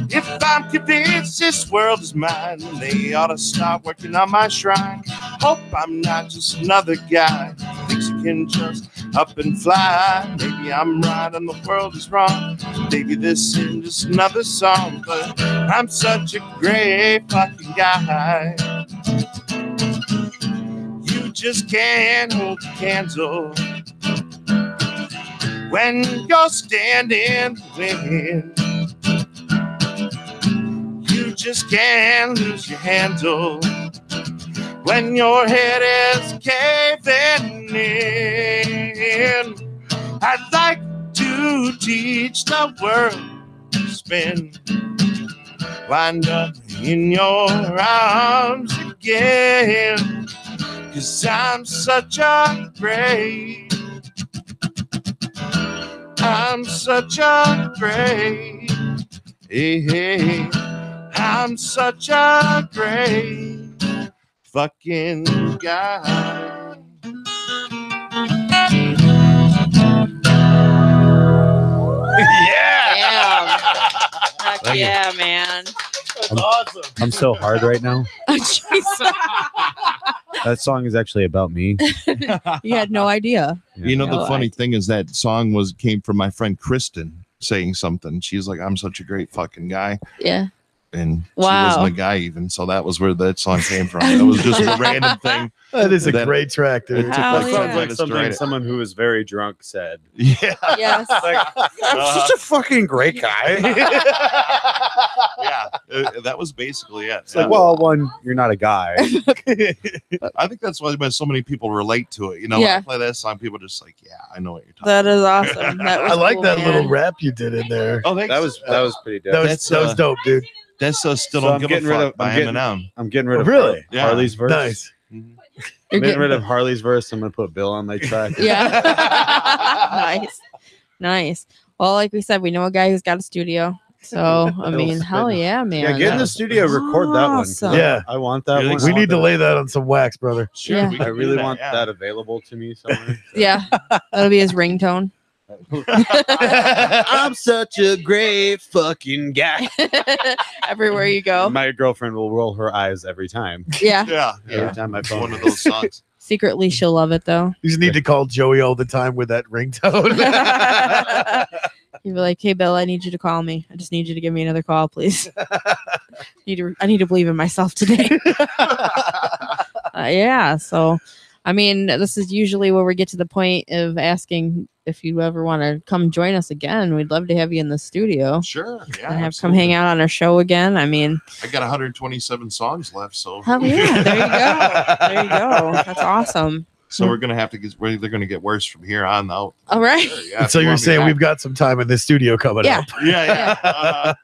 If I'm convinced this world is mine, then they ought to start working on my shrine. Hope I'm not just another guy who thinks he can just up and fly. Maybe I'm right and the world is wrong. Maybe this is just another song, but I'm such a great fucking guy. You just can't hold the candle when you're standing with. You just can't lose your handle when your head is caving in. I'd like to teach the world to spin. Wind up in your arms again. 'Cause I'm such a great I'm such a great I'm such a great fucking guy. Damn. Heck Thank you. yeah, man. That's awesome. I'm so hard right now. Oh, Jesus. That song is actually about me. You had no idea. You know, the No, funny thing is that song came from my friend Kristen saying something. She's like, I'm such a great fucking guy. Yeah. And she Wow. wasn't a guy even. So that was where that song came from. It was just a random thing. That is a That- great track, dude. It took Hell like yeah. 5 Sounds like minutes to something write it. someone who was very drunk said. Yeah. Yes. I'm such a fucking great guy. Yeah. That was basically it. It's like, well, one, you're not a guy. I think that's why so many people relate to it. You know, Yeah. when I play that song, people are just like, yeah, I know what you're talking That is awesome. That was I like cool, that man. little rap you did in there. Oh, thanks. That was pretty dope. That was dope, dude. That's Still So Don't I'm Give a getting rid Fuck of- by I'm getting- Eminem. I'm getting rid of Really? Yeah. Harley's verse. Nice. Mhm. I'm You're getting rid getting- of Harley's verse. I'm gonna put Bill on my track. Yeah. Nice. Nice. Well, like we said, we know a guy who's got a studio. So, I mean, Bill's hell spitting. yeah, man. Yeah, get in the studio, record that one. 'cause Awesome. Yeah. I want that Really? one. We I want need to that- lay that on some wax, brother. Sure, Yeah. we I can do really that, want yeah. that available to me somewhere. Yeah. That'll be his ringtone. I'm such a great fucking guy. Everywhere you go. My girlfriend will roll her eyes every time. Yeah. Yeah. Every time my It's phone one of rings. those songs. Secretly, she'll love it though. You just need to call Joey all the time with that ringtone. You'd be like, "Hey, Bill, I need you to call me. I just need you to give me another call, please. I need to believe in myself today." Yeah. So, I mean, this is usually where we get to the point of asking if you ever want to come join us again. We'd love to have you in the studio Sure. Yeah. and have come absolutely. hang out on our show again. I mean, I got 127 songs left, so hell yeah. There you go. There you go. That's awesome. so we're gonna have to get. They're gonna get worse from here on out. All right. Sure, yeah, if so you you're want me saying back. we've got some time in the studio coming Yeah. up. Yeah.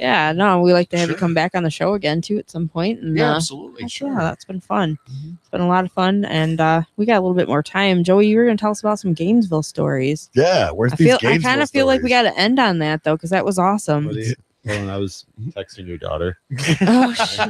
Yeah. No, we like to have you Sure. come back on the show again too at some point. And, Yeah. Absolutely. heck Sure. yeah, that's been fun. It's been a lot of fun, and we got a little bit more time. Joey, you were going to tell us about some Gainesville stories. Yeah, where's I these kind Gainesville of feel like we stories? got to end on that though, because that was awesome. What do you- Well, I was texting your daughter. Oh, shit.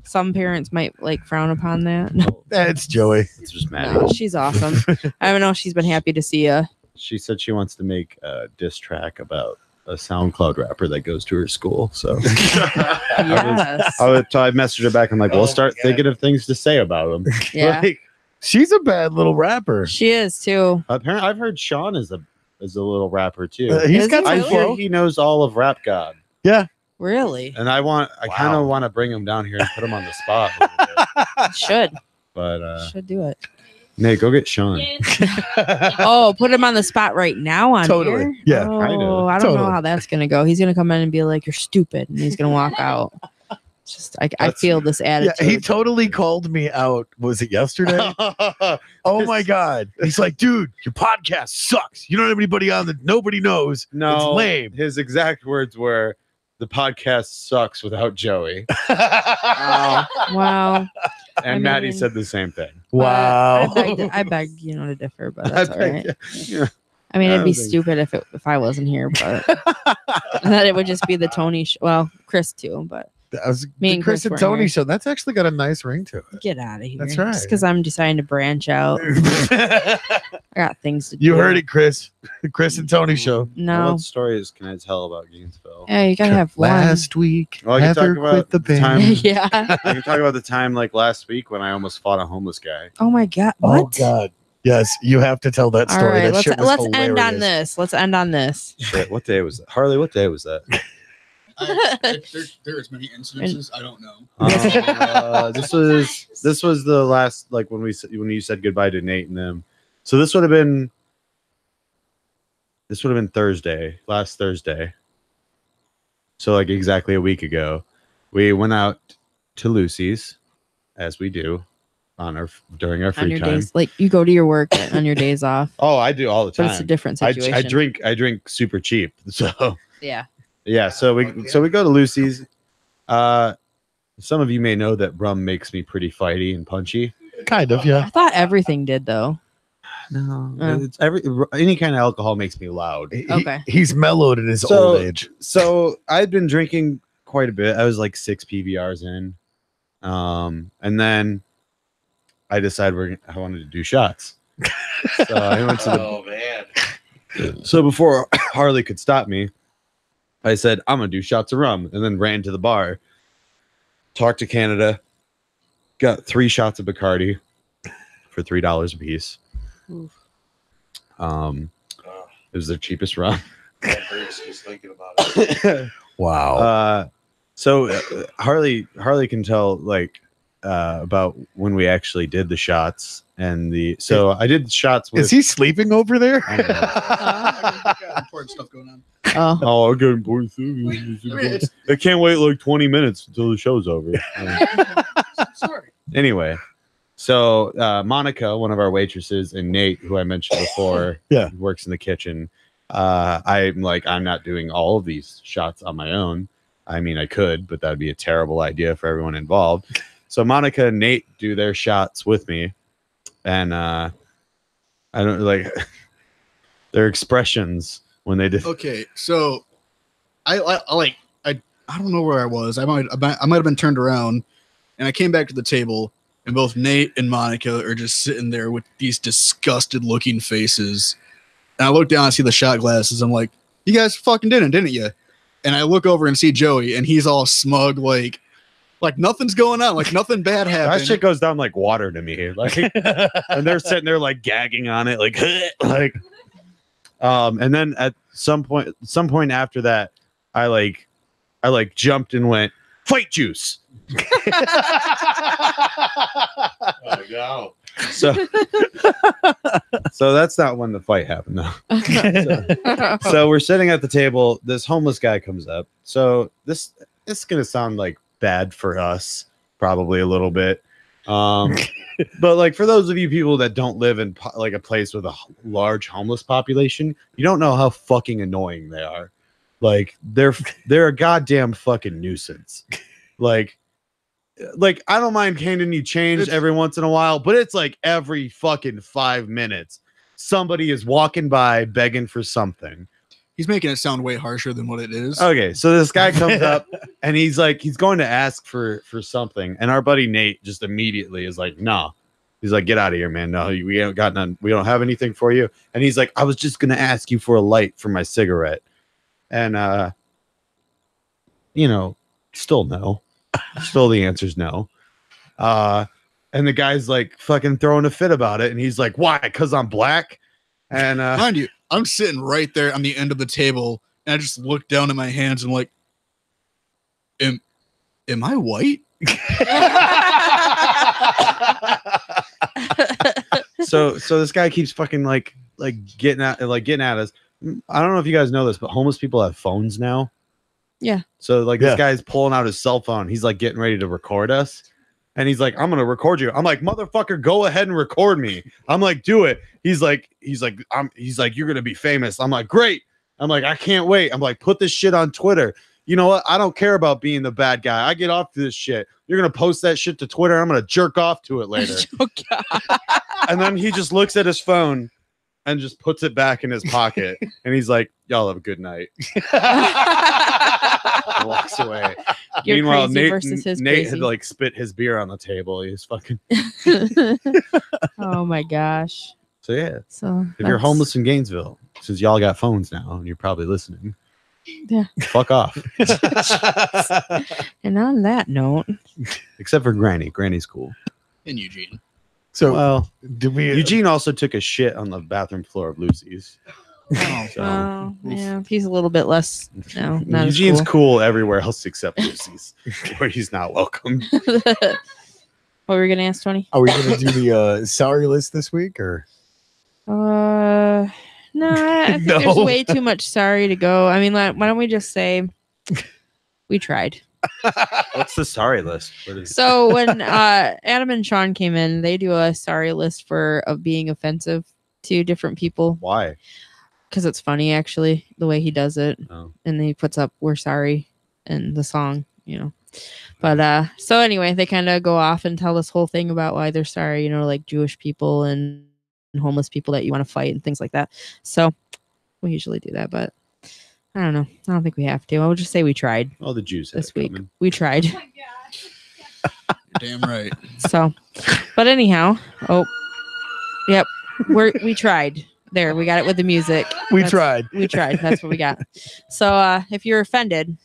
Some parents might like frown upon that. That's Joey. It's just Maddie. No, she's awesome. I don't know. She's been happy to see you. She said she wants to make a diss track about a SoundCloud rapper that goes to her school. So Yes. I messaged her back. I'm like, Oh we'll my start God. thinking of things to say about him. Yeah. Like, She's a bad little rapper. She is too. apparently, I've heard Sean is a little rapper too. He's Is got he I some hear flow. he knows all of Rap God, Really? and I kind Wow. of want to bring him down here and put him on the spot. A little bit. Should. But Should do it. Nate, go get Sean. Yeah. Oh, put him on the spot right now on Totally. here? Yeah, Oh, kinda. I don't know Totally. how that's gonna go. He's gonna come in and be like, "You're stupid," and he's gonna walk out. It's just I That's- feel this Yeah, attitude. he totally called me out. Was it yesterday? Oh my god. He's like, dude, your podcast sucks. You don't have anybody on that nobody knows. No, It's lame. His exact words were, "The podcast sucks without Joey," Wow. and I Maddie mean- said the same thing. Wow. I beg to differ, but that's all right. Yeah. I mean, it'd I be think- stupid if I wasn't here, but that it would just be the Tony. Well, Chris too, but That was Me the and Chris Chris and weren't Tony here. show. That's actually got a nice ring to get out of here. That's right. Just because I'm deciding to branch out, it. I got things to do. You heard it, Chris. The Chris and Tony show. No. What stories can I tell about Gainesville? Yeah, you gotta have one. Last week, Well, I can Heather talk about quit the the band. time- Yeah. I can talk about the time like last week when I almost fought a homeless guy. Oh my god. Oh What? God. Yes, you have to tell that All story. right. That shit was Let's end on hilarious. this. Let's end on this. Shit, what day was that? Harley, what day was that? There's many incidences. I don't know. This was the last, like when you said goodbye to Nate and them. So this would have been Thursday, last Thursday. So like exactly a week ago, we went out to Lucy's, as we do during our On free your time. days, like you go to your work on your days off, Oh, I do all the time. but it's a different I situation. I drink super cheap. So Yeah. yeah, so we go to Lucy's. Some of you may know that rum makes me pretty fighty and punchy. Kind of, yeah. I thought everything did though. No, Oh. it's any kind of alcohol makes me loud. Okay. He's mellowed in his So- old age. So I'd been drinking quite a bit. I was like 6 PBRs in, and then I decided I wanted to do shots. So I went to the. Oh man. So before Harley could stop me, I said, I'm going to do shots of rum, and then ran to the bar, talked to Canada, got 3 shots of Bacardi for $3 a piece. Oof. It was their cheapest rum. That hurts just thinking about it. Wow. So Harley can tell like about when we actually did the shots and so I did shots with. Is he sleeping over there? I don't know. I got important stuff going on. Oh. Oh, I'm getting bored soon. I can't wait like 20 minutes until the show's over. Sorry. Anyway, so Monica, one of our waitresses, and Nate, who I mentioned before, Yeah. works in the kitchen. I'm not doing all of these shots on my own. I mean, I could, but that'd be a terrible idea for everyone involved. So Monica and Nate do their shots with me, and I don't like their expressions when they did. Okay, so I don't know where I was. I might have been turned around, and I came back to the table, and both Nate and Monica are just sitting there with these disgusted looking faces. And I look down and see the shot glasses. I'm like, you guys fucking didn't you? And I look over and see Joey, and he's all smug, like nothing's going on, like nothing bad happened. That shit goes down like water to me. Like, and they're sitting there like gagging on it, like, like. And then at some point after that, I jumped and went fight juice. Oh no. So that's not when the fight happened though. So we're sitting at the table. This homeless guy comes up. So this is gonna sound like bad for us, probably a little bit. But like for those of you people that don't live in like a place with a large homeless population, you don't know how fucking annoying they are. Like they're a goddamn fucking nuisance. Like I don't mind handing you change every once in a while, but it's like every fucking 5 minutes somebody is walking by begging for something. He's making it sound way harsher than what it is. Okay, so this guy comes up and he's going to ask for something, and our buddy Nate just immediately is like, no. He's like, get out of here, man. No, we ain't got none. We don't have anything for you. And he's like, I was just gonna ask you for a light for my cigarette. And still no. Still the answer's no. And the guy's like fucking throwing a fit about it, and he's like, why? Because I'm black. And mind you, I'm sitting right there on the end of the table, and I just look down at my hands and like, am I white? so this guy keeps fucking like getting at us. I don't know if you guys know this, but homeless people have phones now. Yeah. So like this guy's pulling out his cell phone. He's like getting ready to record us. And he's like, I'm gonna record you. I'm like, motherfucker, go ahead and record me. I'm like, do it. He's like, you're gonna be famous. I'm like, great. I'm like, I can't wait. I'm like, put this shit on Twitter. You know what? I don't care about being the bad guy. I get off to this shit. You're gonna post that shit to Twitter. I'm gonna jerk off to it later. Oh, God. And then he just looks at his phone and just puts it back in his pocket. And he's like, y'all have a good night. And walks away. You're Meanwhile, crazy versus his Nate crazy. had like spit his beer on the table. He's fucking. Oh my gosh. So yeah, So if you're homeless in Gainesville, since y'all got phones now and you're probably listening, Yeah. fuck off. And on that note, Except for Granny. Granny's cool. In Eugene. So Well, did we? Eugene also took a shit on the bathroom floor of Lucy's. Oh, So yeah, he's a little bit less. No, not as Eugene's cool. cool everywhere else except Lucy's, where he's not welcome. What were we gonna ask, Tony? Are we going to do the salary list this week or? No, I think there's No. way too much sorry to go. I mean, why don't we just say we tried? What's the sorry list? What is So when Adam and Sean came in, they do a sorry list of being offensive to different people why? because it's funny actually the way he does it, Oh. and then he puts up "We're sorry" in the song, But so anyway, they kind of go off and tell this whole thing about why they're sorry, like Jewish people and homeless people that you want to fight and things like that. So we usually do that, but I don't know. I don't think we have to. I would just say we tried All the Jews had this it week. coming. We tried. Damn right. So, but anyhow, yep, we tried. There, we got it with the music. We That's- tried. We tried. That's what we got. So, if you're offended,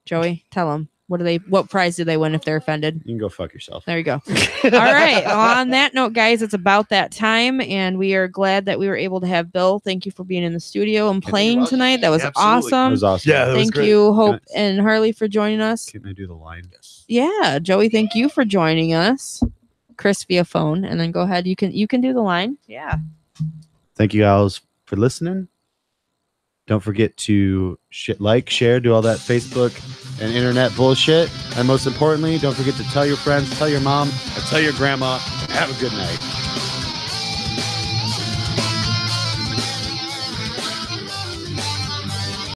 Joey, tell them what prize do they win if they're offended? You can go fuck yourself. There you go. All right. Well, on that note, guys, it's about that time, and we are glad that we were able to have Bill. Thank you for being in the studio and playing tonight. That was Absolutely. That awesome. was awesome. Yeah, that was Thank great. you, Hope Can and Harley, for joining us. Can I do the line? Yeah, Joey, thank you for joining us. Chris via phone, and then go ahead. You can do the line. Yeah. Thank you guys for listening. Don't forget to share, do all that Facebook and internet bullshit. And most importantly, don't forget to tell your friends, tell your mom, or tell your grandma. Have a good night.